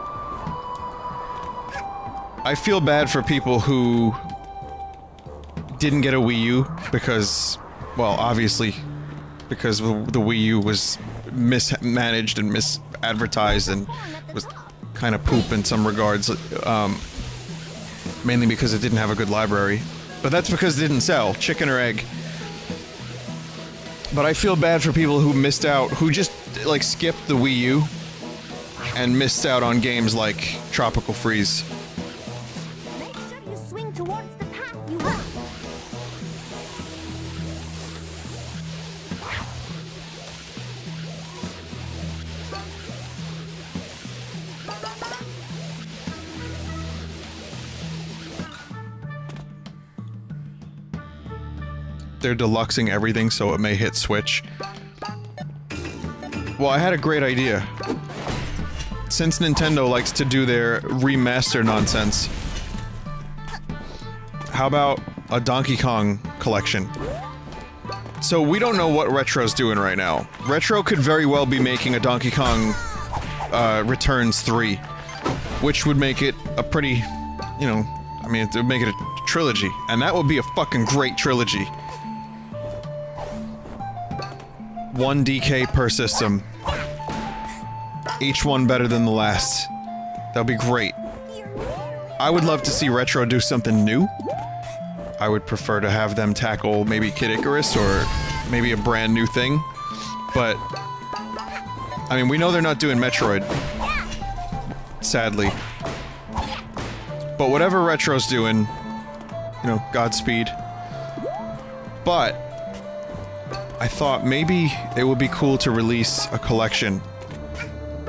I feel bad for people who didn't get a Wii U because, well, obviously, because the Wii U was mismanaged and misadvertised and was kind of poop in some regards. mainly because it didn't have a good library. But that's because it didn't sell. Chicken or egg. But I feel bad for people who missed out, who just, like, skipped the Wii U and missed out on games like Tropical Freeze. Make sure you swing towards the path you want. They're deluxing everything so it may hit Switch. Well, I had a great idea. Since Nintendo likes to do their remaster nonsense, how about a Donkey Kong collection? So we don't know what Retro's doing right now. Retro could very well be making a Donkey Kong Returns 3, which would make it a pretty, you know, I mean, it would make it a trilogy, and that would be a fucking great trilogy. 1 DK per system. Each one better than the last. That would be great. I would love to see Retro do something new. I would prefer to have them tackle maybe Kid Icarus or maybe a brand new thing. But, I mean, we know they're not doing Metroid. Sadly. But whatever Retro's doing, you know, Godspeed. But I thought maybe it would be cool to release a collection.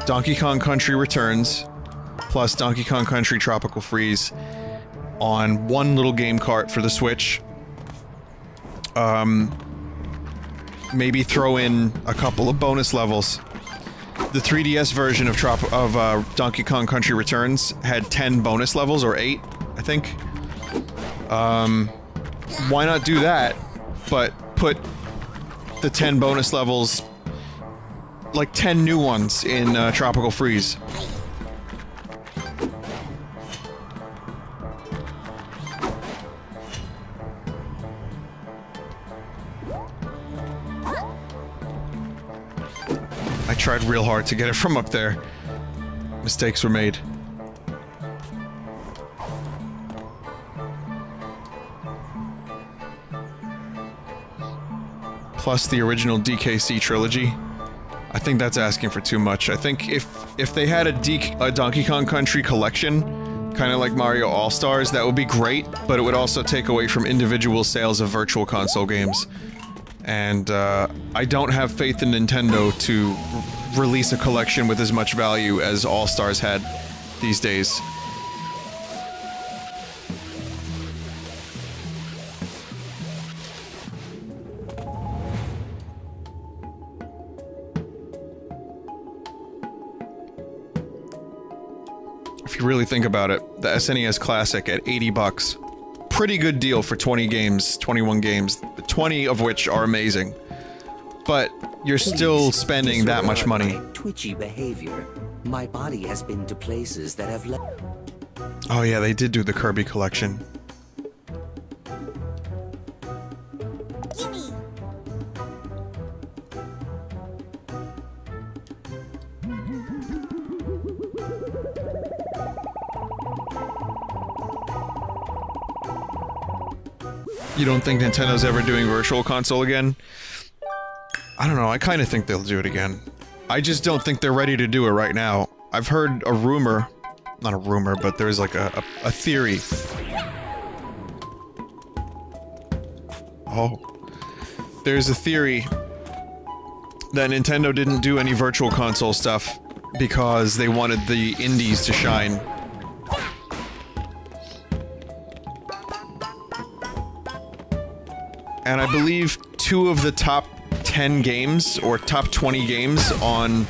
Donkey Kong Country Returns, plus Donkey Kong Country Tropical Freeze, on one little game cart for the Switch. Maybe throw in a couple of bonus levels. The 3DS version of Donkey Kong Country Returns had 10 bonus levels, or 8, I think. Why not do that, but put the 10 bonus levels, like 10 new ones in Tropical Freeze. I tried real hard to get it from up there. Mistakes were made. Plus the original DKC trilogy. I think that's asking for too much. I think if they had a Donkey Kong Country collection, kind of like Mario All-Stars, that would be great, but it would also take away from individual sales of Virtual Console games. And I don't have faith in Nintendo to release a collection with as much value as All-Stars had these days. If you really think about it, the SNES Classic at 80 bucks. Pretty good deal for 20 games, 21 games, 20 of which are amazing. But you're still spending that much money. My twitchy behavior. My body has been to places that have left. Oh yeah, they did do the Kirby collection. Gimme! You don't think Nintendo's ever doing Virtual Console again? I don't know, I kind of think they'll do it again. I just don't think they're ready to do it right now. I've heard a rumor, not a rumor, but there's like a theory. Oh. There's a theory that Nintendo didn't do any Virtual Console stuff because they wanted the indies to shine. And I believe 2 of the top 10 games, or top 20 games on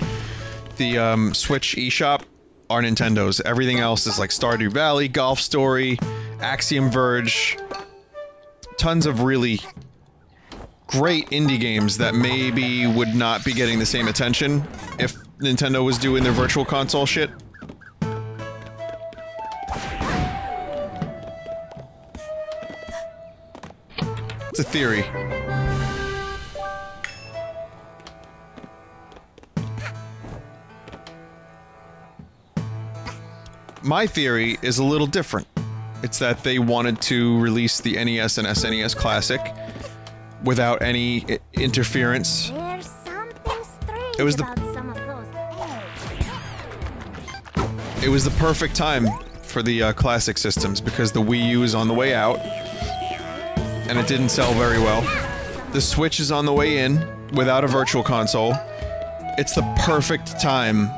the Switch eShop are Nintendo's. Everything else is like Stardew Valley, Golf Story, Axiom Verge. Tons of really great indie games that maybe would not be getting the same attention if Nintendo was doing their Virtual Console shit. It's a theory. My theory is a little different. It's that they wanted to release the NES and SNES Classic without any interference. There's something strange It was the- about some of those eggs. It was the perfect time for the classic systems because the Wii U is on the way out and it didn't sell very well. The Switch is on the way in without a virtual console. It's the perfect time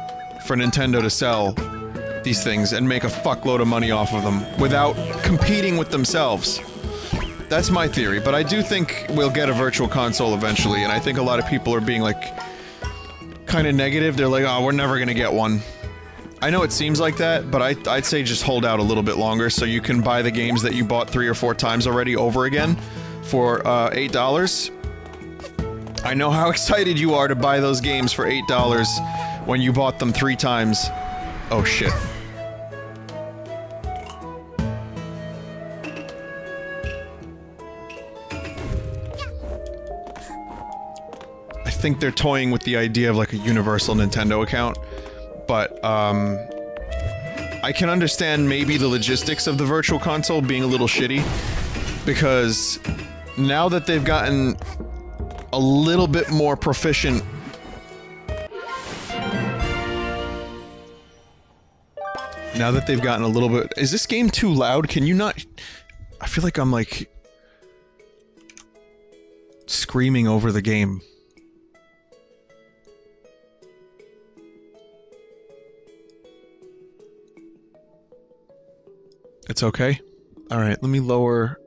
for Nintendo to sell these things and make a fuckload of money off of them without competing with themselves. That's my theory, but I do think we'll get a virtual console eventually, and I think a lot of people are being like kind of negative. They're like, oh, we're never gonna get one. I know it seems like that, but I'd say just hold out a little bit longer so you can buy the games that you bought 3 or 4 times already over again for $8. I know how excited you are to buy those games for $8 when you bought them 3 times. Oh shit. I think they're toying with the idea of like a universal Nintendo account, but I can understand maybe the logistics of the virtual console being a little shitty, because now that they've gotten a little bit more proficient now that they've gotten a little bit... Is this game too loud? Can you not... I feel like I'm like screaming over the game. It's okay? Alright, let me lower...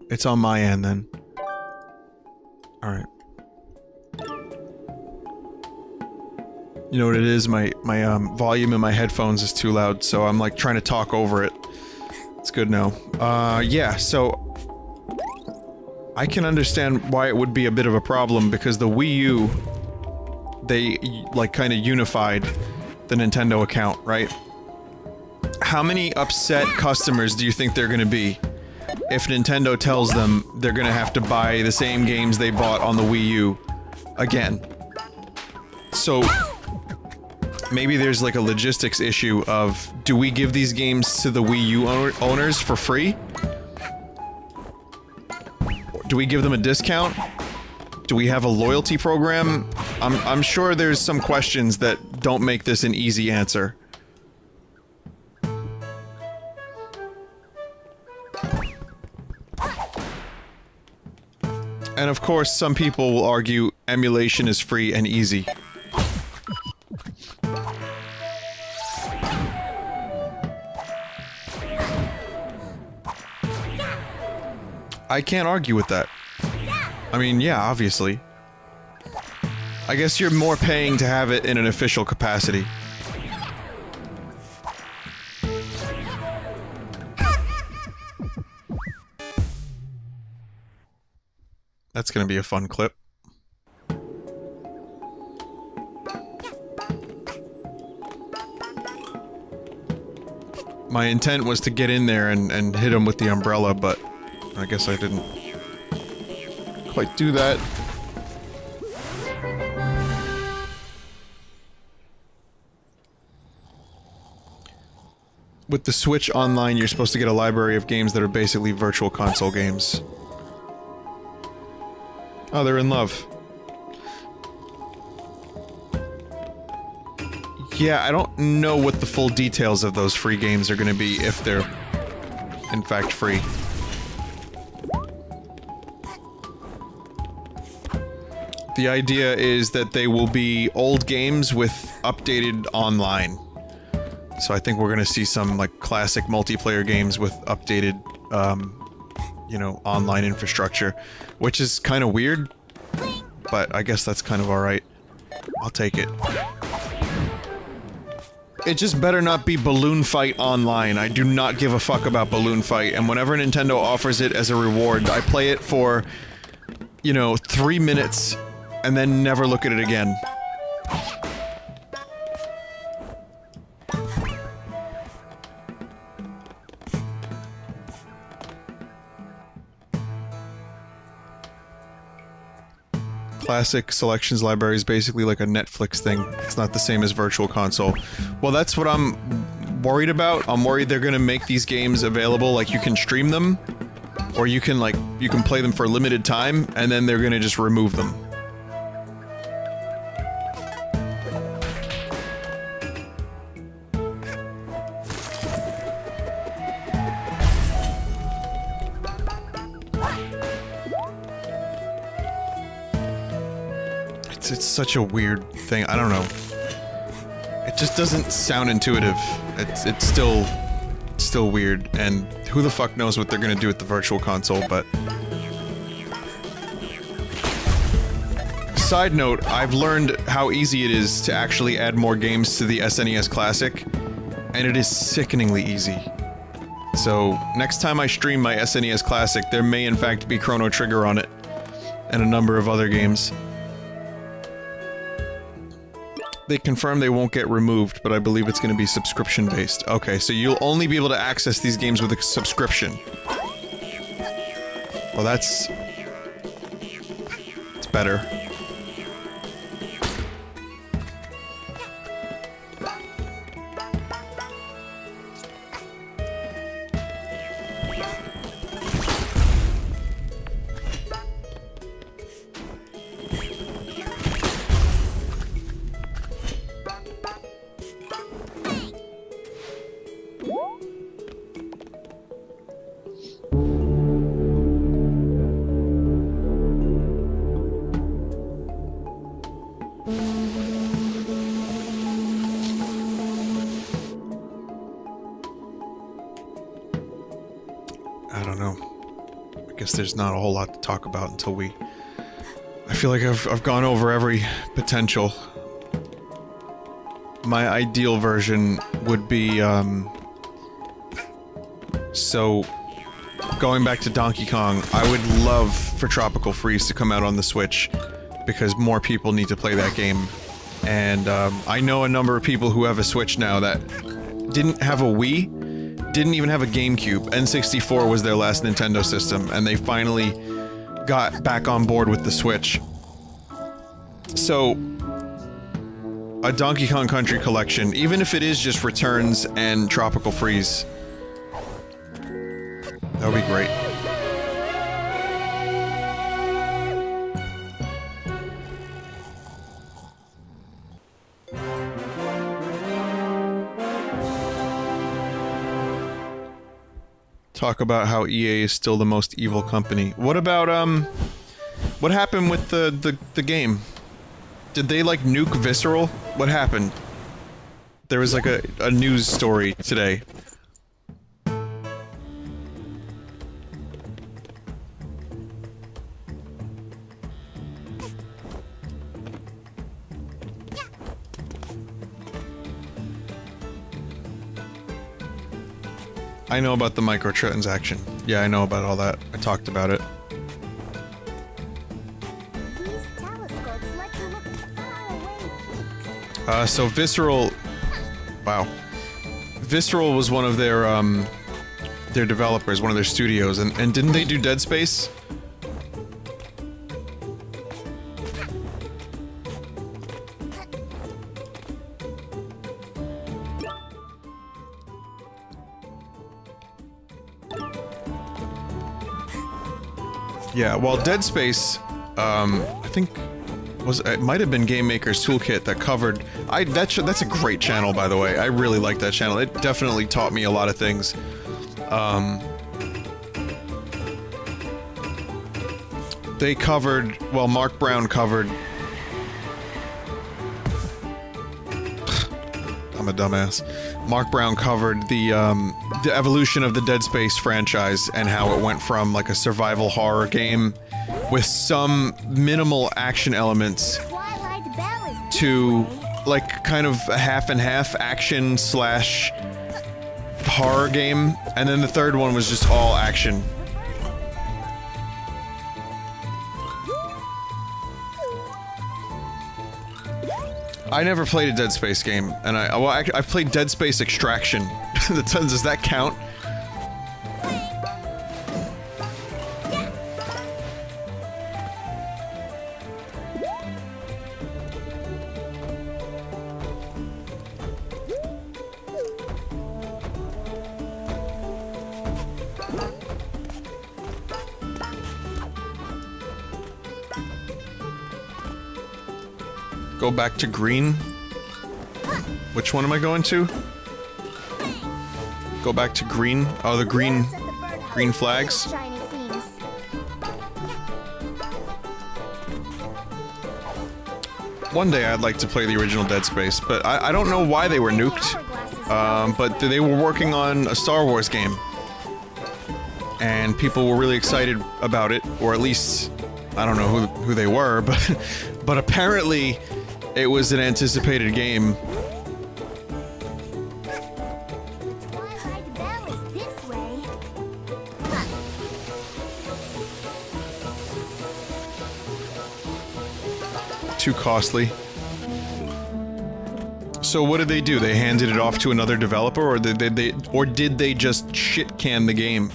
It's on my end then. Alright. You know what it is? My volume in my headphones is too loud, so I'm like trying to talk over it. It's good now. Yeah, so... I can understand why it would be a bit of a problem, because the Wii U... They, like, kind of unified the Nintendo account, right? How many upset customers do you think they're gonna be if Nintendo tells them they're gonna have to buy the same games they bought on the Wii U again? So... maybe there's like a logistics issue of, do we give these games to the Wii U owners for free? Do we give them a discount? Do we have a loyalty program? I'm sure there's some questions that don't make this an easy answer. And of course, some people will argue emulation is free and easy. I can't argue with that. I mean, yeah, obviously. I guess you're more paying to have it in an official capacity. That's gonna be a fun clip. My intent was to get in there and hit him with the umbrella, but I guess I didn't quite do that. With the Switch Online, you're supposed to get a library of games that are basically virtual console games. Oh, they're in love. Yeah, I don't know what the full details of those free games are gonna be, if they're in fact free. The idea is that they will be old games with updated online. So I think we're gonna see some, like, classic multiplayer games with updated, you know, online infrastructure. Which is kinda weird, but I guess that's kind of alright. I'll take it. It just better not be Balloon Fight Online. I do not give a fuck about Balloon Fight, and whenever Nintendo offers it as a reward, I play it for, you know, 3 minutes, and then never look at it again. Classic Selections Library is basically like a Netflix thing. It's not the same as Virtual Console. Well, that's what I'm worried about. I'm worried they're gonna make these games available, like you can stream them, or you can play them for a limited time, and then they're gonna just remove them. It's such a weird thing. I don't know. It just doesn't sound intuitive. It's still weird, and who the fuck knows what they're gonna do with the Virtual Console, but... Side note, I've learned how easy it is to actually add more games to the SNES Classic, and it is sickeningly easy. So, next time I stream my SNES Classic, there may in fact be Chrono Trigger on it, and a number of other games. They confirm they won't get removed, but I believe it's going to be subscription-based. Okay, so you'll only be able to access these games with a subscription. Well, that's... it's better. There's not a whole lot to talk about until we... I feel like I've gone over every potential. My ideal version would be, so, going back to Donkey Kong, I would love for Tropical Freeze to come out on the Switch, because more people need to play that game. And, I know a number of people who have a Switch now that didn't have a Wii, didn't even have a GameCube. N64 was their last Nintendo system, and they finally got back on board with the Switch. So, a Donkey Kong Country collection, even if it is just Returns and Tropical Freeze, that would be great. Talk about how EA is still the most evil company. What about, what happened with the game? Did they, like, nuke Visceral? What happened? There was, like, a news story today. I know about the microtransaction. Yeah, I know about all that. I talked about it. These telescopes let you look at faraway peaks. So Visceral... Wow. Visceral was one of their developers, one of their studios, and didn't they do Dead Space? Yeah, well, Dead Space, I think it might have been Game Maker's Toolkit that covered... that's a great channel, by the way. I really like that channel. It definitely taught me a lot of things. They covered... well, Mark Brown covered... I'm a dumbass. Mark Brown covered the evolution of the Dead Space franchise and how it went from, like, a survival horror game with some minimal action elements to, like, kind of a half-and-half action slash horror game, and then the third one was just all action. I never played a Dead Space game, and I played Dead Space Extraction. Does that count? Go back to green. Which one am I going to? Go back to green. Oh, the green flags. One day I'd like to play the original Dead Space, but I don't know why they were nuked. But they were working on a Star Wars game. And people were really excited about it, or at least, I don't know who they were, but apparently it was an anticipated game. Twilight Bell is this way. Too costly. So what did they do? They handed it off to another developer, or did they just shit can the game?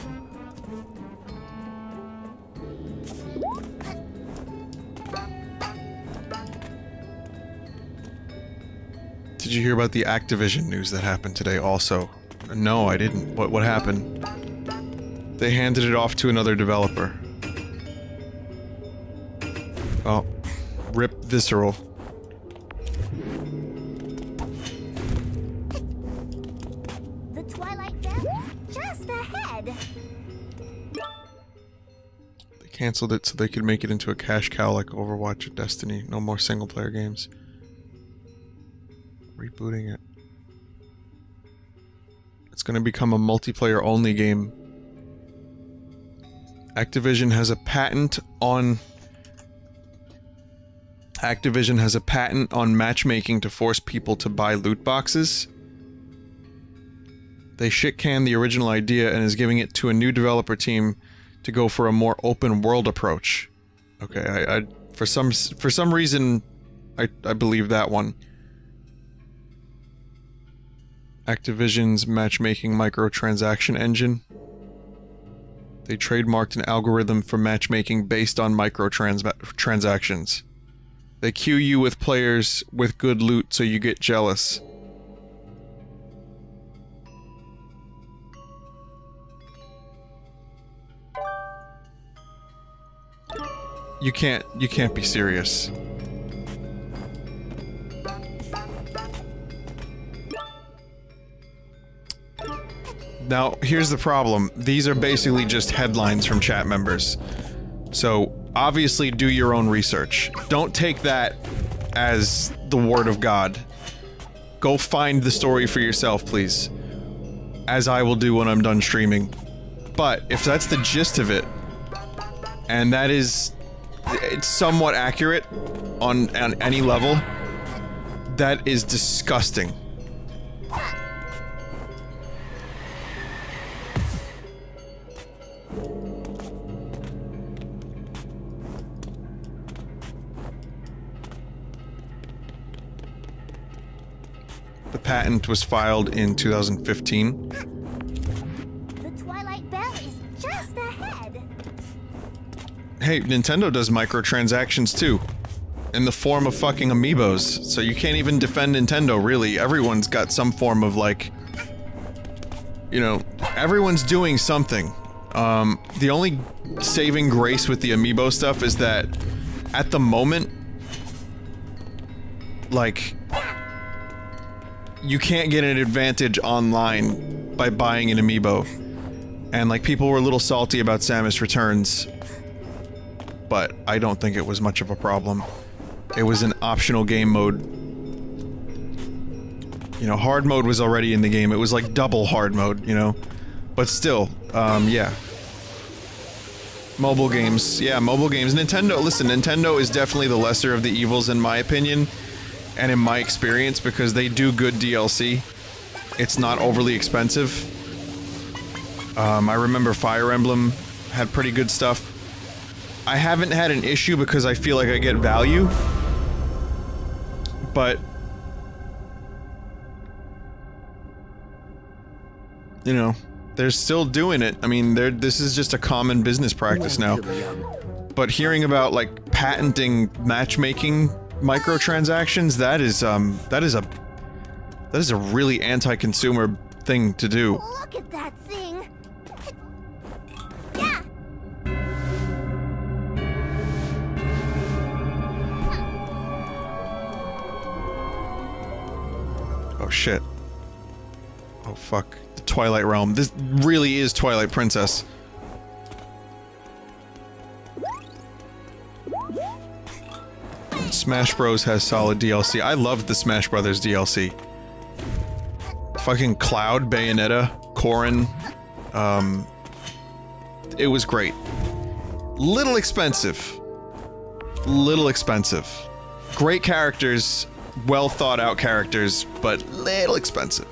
Did you hear about the Activision news that happened today also? No, I didn't. What happened? They handed it off to another developer. Oh. Rip Visceral. The Twilight Bell is just ahead. They canceled it so they could make it into a cash cow like Overwatch or Destiny. No more single-player games. Rebooting it. It's gonna become a multiplayer-only game. Activision has a patent on matchmaking to force people to buy loot boxes. They shit-canned the original idea and is giving it to a new developer team to go for a more open-world approach. Okay, for some reason, I believe that one. Activision's matchmaking microtransaction engine. They trademarked an algorithm for matchmaking based on microtransactions. They queue you with players with good loot so you get jealous. You can't be serious. Now, here's the problem. These are basically just headlines from chat members. So, obviously do your own research. Don't take that as the word of God. Go find the story for yourself, please. As I will do when I'm done streaming. But, if that's the gist of it, and that is... it's somewhat accurate on any level, that is disgusting. The patent was filed in 2015. The Twilight Bell is just ahead. Hey, Nintendo does microtransactions too. In the form of fucking amiibos. So you can't even defend Nintendo, really. Everyone's got some form of, like... you know, everyone's doing something. The only saving grace with the amiibo stuff is that, at the moment... like... you can't get an advantage online by buying an amiibo. And, like, people were a little salty about Samus Returns. But I don't think it was much of a problem. It was an optional game mode. You know, hard mode was already in the game. It was like double hard mode, you know? But still, yeah. Mobile games. Yeah, mobile games. Nintendo, listen, Nintendo is definitely the lesser of the evils in my opinion. And in my experience, because they do good DLC. It's not overly expensive. I remember Fire Emblem had pretty good stuff. I haven't had an issue because I feel like I get value. But... you know, they're still doing it. I mean, this is just a common business practice now. But hearing about, like, patenting matchmaking microtransactions, that is a really anti-consumer thing to do. Look at that thing. Yeah. Oh shit. Oh fuck. The Twilight Realm. This really is Twilight Princess. Smash Bros has solid DLC. I loved the Smash Brothers DLC. Fucking Cloud, Bayonetta, Corrin. It was great. Little expensive. Little expensive. Great characters, well thought out characters, but little expensive.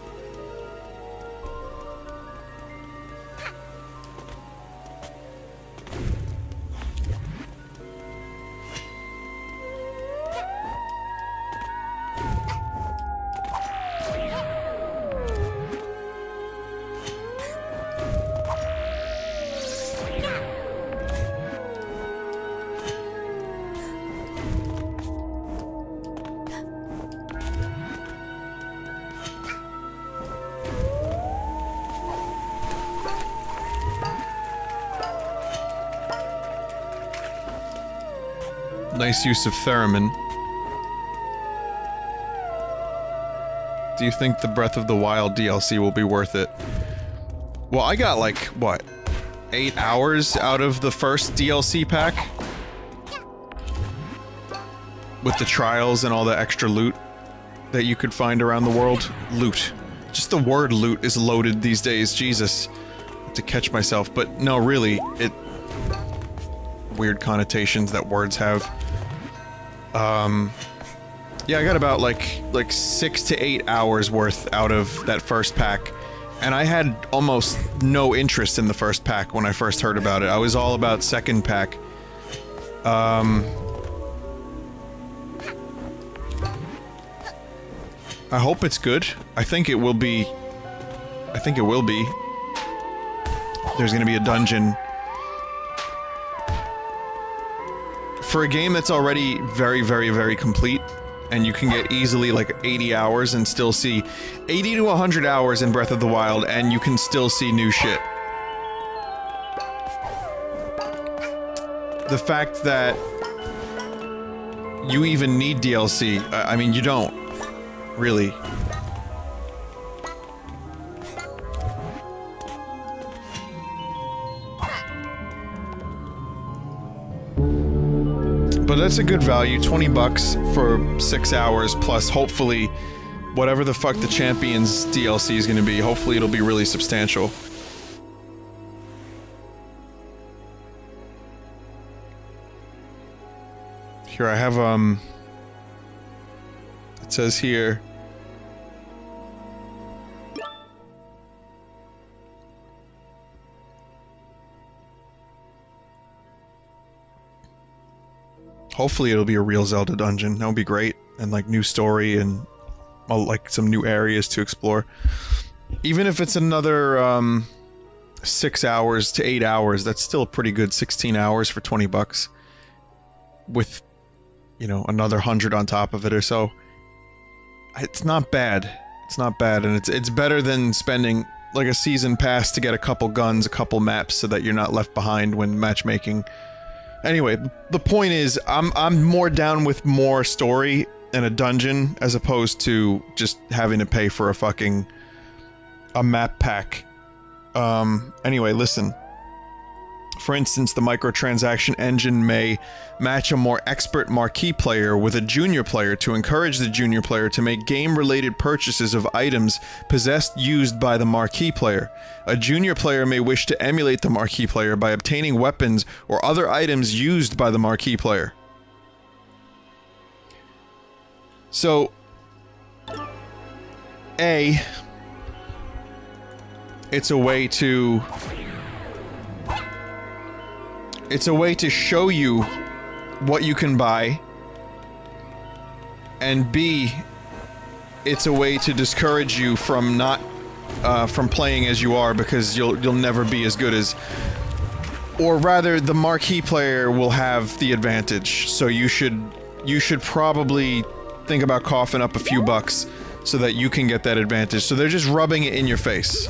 Nice use of theremin. Do you think the Breath of the Wild DLC will be worth it? Well, I got like, what, 8 hours out of the first DLC pack? With the trials and all the extra loot that you could find around the world. Loot. Just the word loot is loaded these days, Jesus. I have to catch myself, but no, really, it... weird connotations that words have. Yeah, I got about like 6 to 8 hours worth out of that first pack, and I had almost no interest in the first pack when I first heard about it. I was all about second pack. I hope it's good. I think it will be. I think it will be. There's gonna be a dungeon. For a game that's already very, very, very complete, and you can get easily like 80 hours and still see 80 to 100 hours in Breath of the Wild, and you can still see new shit. The fact that you even need DLC, I mean, you don't. Really. But that's a good value, 20 bucks for 6 hours, plus hopefully whatever the fuck the Champions DLC is gonna be, hopefully it'll be really substantial. Here I have, it says here... Hopefully it'll be a real Zelda dungeon. That would be great. And like new story and well, like some new areas to explore. Even if it's another 6 hours to 8 hours, that's still a pretty good 16 hours for 20 bucks. With, you know, another 100 on top of it or so. It's not bad. It's not bad, and it's better than spending like a season pass to get a couple guns, a couple maps, so that you're not left behind when matchmaking. Anyway, the point is, I'm more down with more story and a dungeon as opposed to just having to pay for a map pack. Anyway, listen. For instance, the microtransaction engine may match a more expert marquee player with a junior player to encourage the junior player to make game-related purchases of items used by the marquee player. A junior player may wish to emulate the marquee player by obtaining weapons or other items used by the marquee player. So, A, it's a way to show you what you can buy, and B, it's a way to discourage you from from playing as you are, because you'll never be as good as, or rather, the marquee player will have the advantage. So you should probably think about coughing up a few bucks so that you can get that advantage. So they're just rubbing it in your face.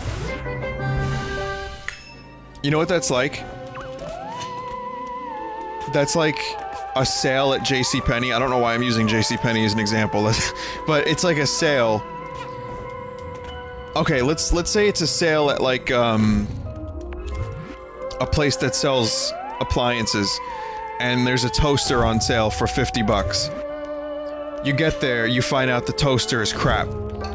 You know what that's like? That's like a sale at JCPenney. I don't know why I'm using JCPenney as an example, but it's like a sale Okay, let's say it's a sale at like a place that sells appliances, and there's a toaster on sale for 50 bucks. You get there, you find out the toaster is crap.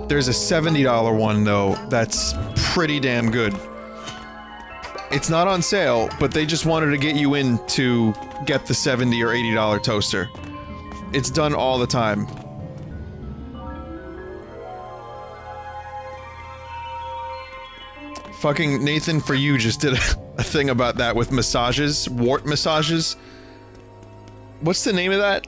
There's a $70 one though, that's pretty damn good. It's not on sale, but they just wanted to get you in to get the $70 or $80 toaster. It's done all the time. Fucking Nathan For You just did a thing about that with massages, wart massages. What's the name of that?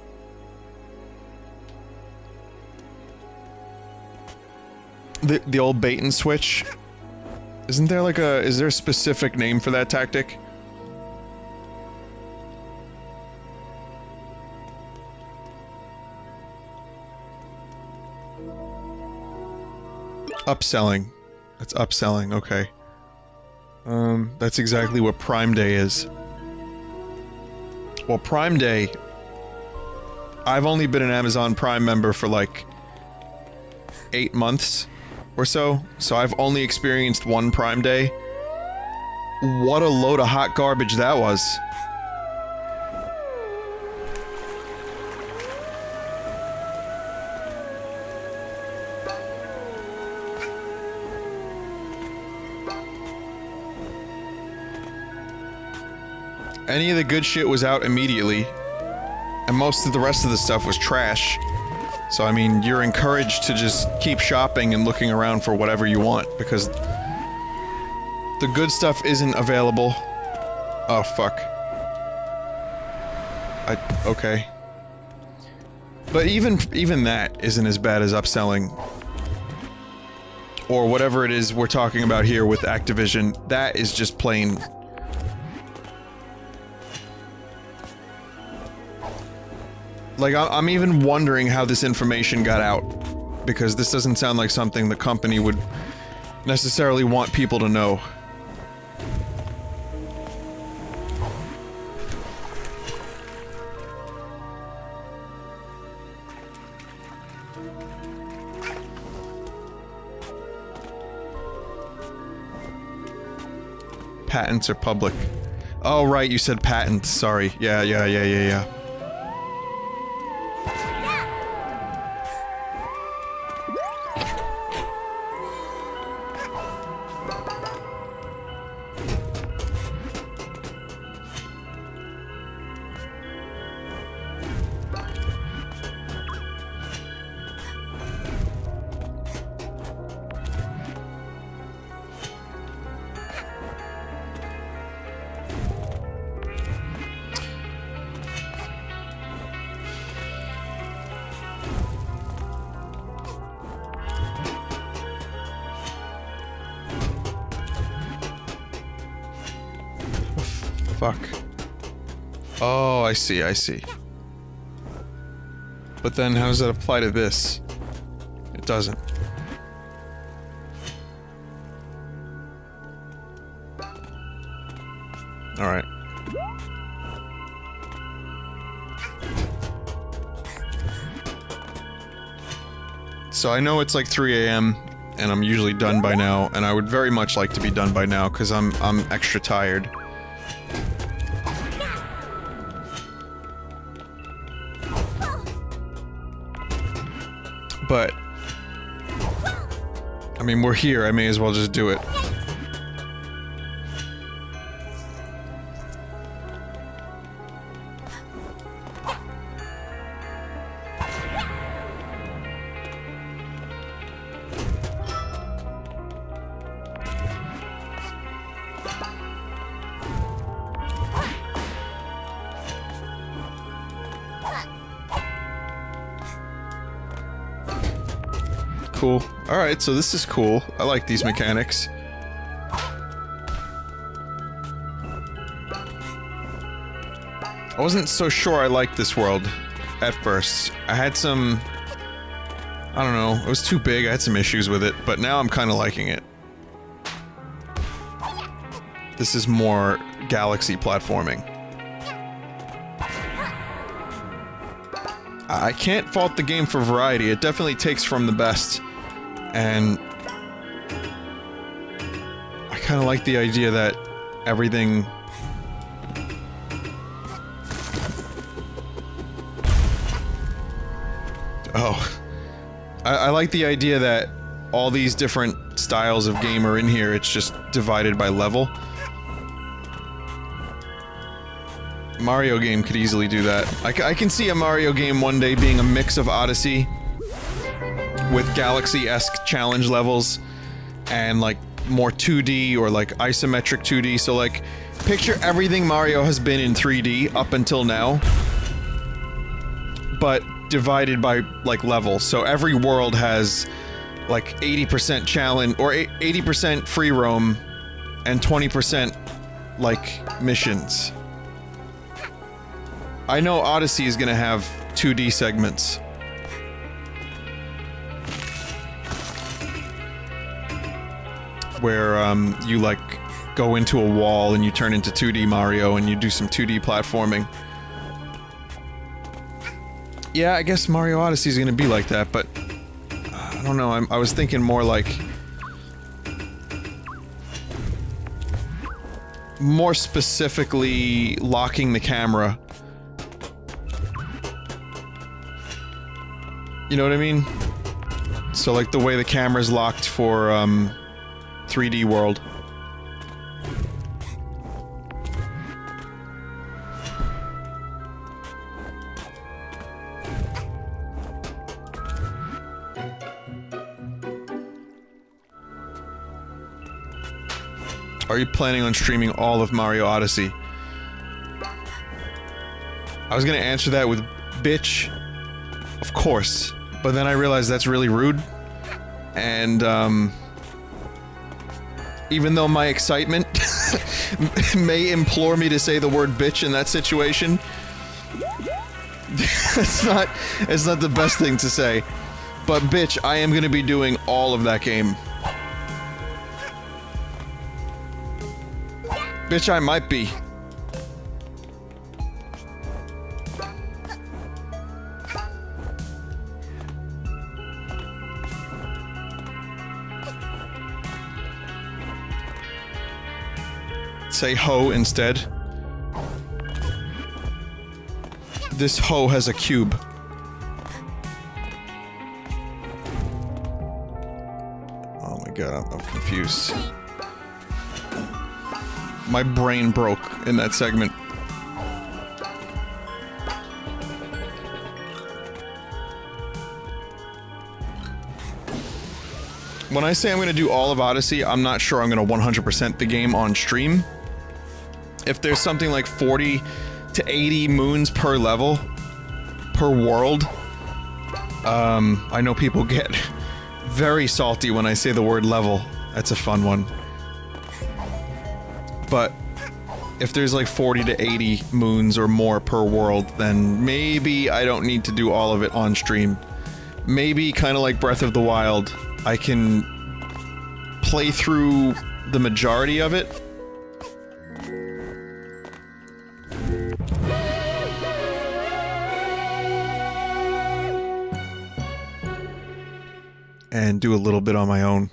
The old bait and switch? Isn't there like a, is there a specific name for that tactic? Upselling. That's upselling, okay. That's exactly what Prime Day is. Well, Prime Day... I've only been an Amazon Prime member for like 8 months or so I've only experienced one Prime Day. What a load of hot garbage that was. Any of the good shit was out immediately, and most of the rest of the stuff was trash. So I mean, you're encouraged to just keep shopping and looking around for whatever you want, because the good stuff isn't available. Oh fuck. Okay. But even that isn't as bad as upselling. Or whatever it is we're talking about here with Activision, that is just plain... Like, I'm even wondering how this information got out, because this doesn't sound like something the company would necessarily want people to know. Patents are public. Oh, right, you said patents, sorry. Yeah. Fuck. Oh, I see. But then how does that apply to this? It doesn't. Alright. So I know it's like 3 AM, and I'm usually done by now, and I would very much like to be done by now, because I'm extra tired. But, I mean, we're here, I may as well just do it. Cool. Alright, so this is cool. I like these mechanics. I wasn't so sure I liked this world at first. I had some... I don't know, it was too big, I had some issues with it, but now I'm kinda liking it. This is more galaxy platforming. I can't fault the game for variety, it definitely takes from the best. And kind of like the idea that everything... Oh. I like the idea that all these different styles of game are in here, it's just divided by level. Mario game could easily do that. I can see a Mario game one day being a mix of Odyssey with Galaxy-esque challenge levels and like more 2D or like isometric 2D. So like, picture everything Mario has been in 3D up until now, but divided by like levels. So every world has like 80% challenge or 80% free roam and 20% like missions. I know Odyssey is gonna have 2D segments. Where you like go into a wall and you turn into 2D Mario and you do some 2D platforming. Yeah, I guess Mario Odyssey is gonna be like that, but I don't know. I was thinking more like more specifically locking the camera. You know what I mean? So like the way the camera's locked for 3D World. Are you planning on streaming all of Mario Odyssey? I was gonna answer that with bitch, of course, but then I realized that's really rude, and even though my excitement may implore me to say the word bitch in that situation, it's not the best thing to say. But bitch, I am gonna be doing all of that game. Bitch, I might be. Say hoe instead. This hoe has a cube. Oh my god, I'm confused. My brain broke in that segment. When I say I'm gonna do all of Odyssey, I'm not sure I'm gonna 100% the game on stream. If there's something like 40 to 80 moons per level, per world, I know people get very salty when I say the word level. That's a fun one. But if there's like 40 to 80 moons or more per world, then maybe I don't need to do all of it on stream. Maybe, kind of like Breath of the Wild, I can play through the majority of it. And do a little bit on my own.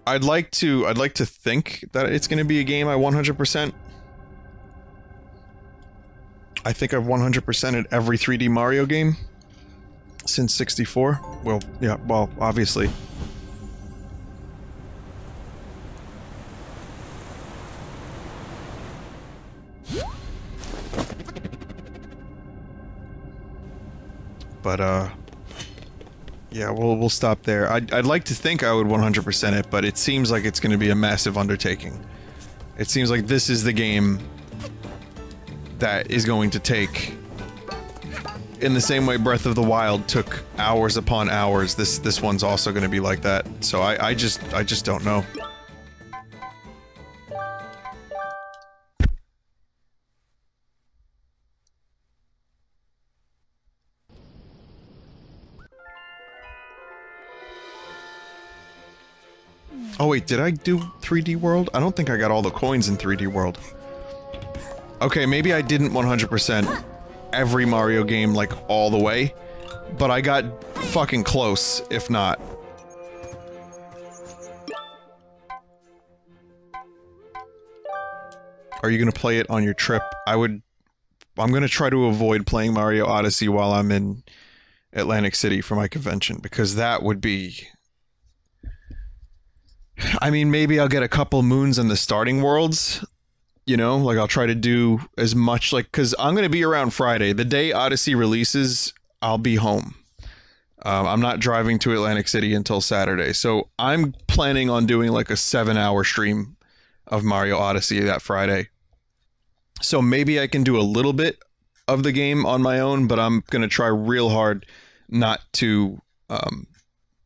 I'd like to think that it's going to be a game I 100%. I think I've 100%ed every 3D Mario game since 64. Well, yeah, well, obviously. But, yeah, we'll stop there. I'd like to think I would 100% it, but it seems like it's going to be a massive undertaking. It seems like this is the game that is going to take, in the same way Breath of the Wild took hours upon hours, this one's also going to be like that. So I just don't know. Oh wait, did I do 3D World? I don't think I got all the coins in 3D World. Okay, maybe I didn't 100% every Mario game, like, all the way. but I got fucking close, if not. Are you gonna play it on your trip? I'm gonna try to avoid playing Mario Odyssey while I'm in Atlantic City for my convention, because that would be... I mean, maybe I'll get a couple moons in the starting worlds, you know? Like, I'll try to do as much, like, because I'm gonna be around Friday. The day Odyssey releases, I'll be home. I'm not driving to Atlantic City until Saturday, so I'm planning on doing like a 7-hour stream of Mario Odyssey that Friday. So maybe I can do a little bit of the game on my own, but I'm going to try real hard not to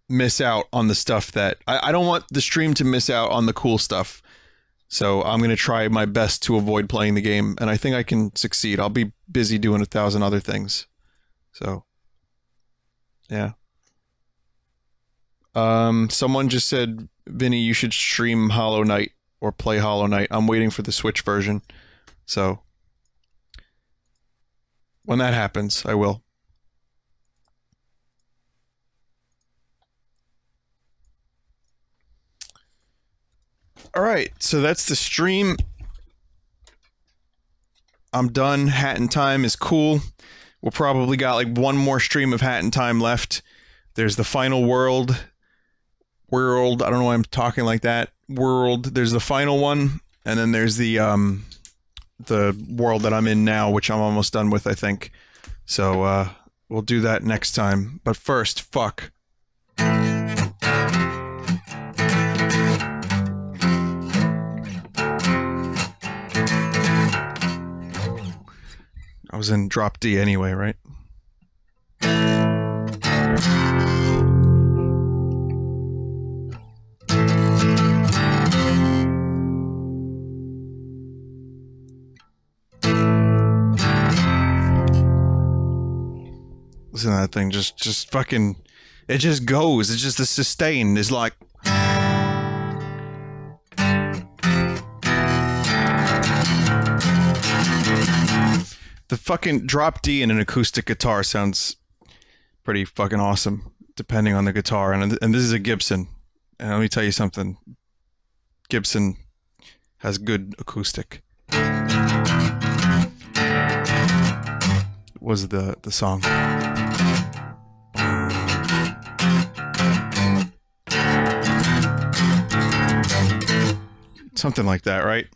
miss out on the stuff that... I don't want the stream to miss out on the cool stuff. So I'm going to try my best to avoid playing the game, and I think I can succeed. I'll be busy doing 1,000 other things. So, yeah. Someone just said, Vinny, you should stream Hollow Knight or play Hollow Knight. I'm waiting for the Switch version. So, when that happens, I will. Alright, so that's the stream. I'm done. Hat in Time is cool. We'll probably got like one more stream of Hat in Time left. There's the final world. I don't know why I'm talking like that. World. There's the final one. And then there's the world that I'm in now, which I'm almost done with, I think. So, we'll do that next time. But first, fuck. I was in drop D anyway, right? Listen to that thing, just fucking... It just goes, it's just the sustain is like... The fucking drop D in an acoustic guitar sounds pretty fucking awesome, depending on the guitar. And this is a Gibson. And let me tell you something. Gibson has good acoustic. Was the song. Something like that, right?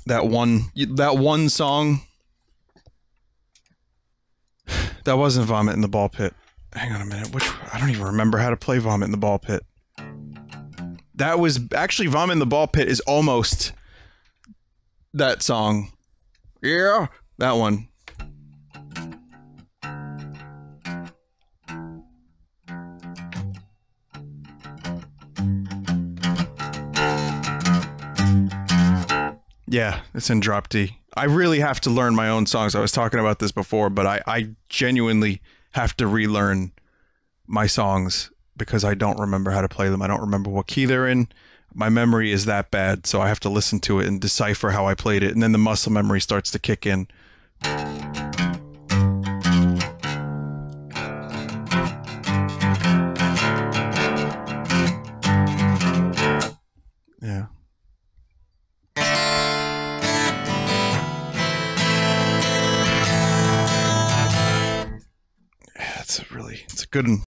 That one song. That wasn't Vomit in the Ball Pit. Hang on a minute. I don't even remember how to play Vomit in the Ball Pit. That was actually Vomit in the Ball Pit is almost that song. Yeah, that one. Yeah, it's in drop D. I really have to learn my own songs. I was talking about this before, but I genuinely have to relearn my songs because I don't remember how to play them. I don't remember what key they're in. My memory is that bad, so I have to listen to it and decipher how I played it, and then the muscle memory starts to kick in. Yeah. It's a good one.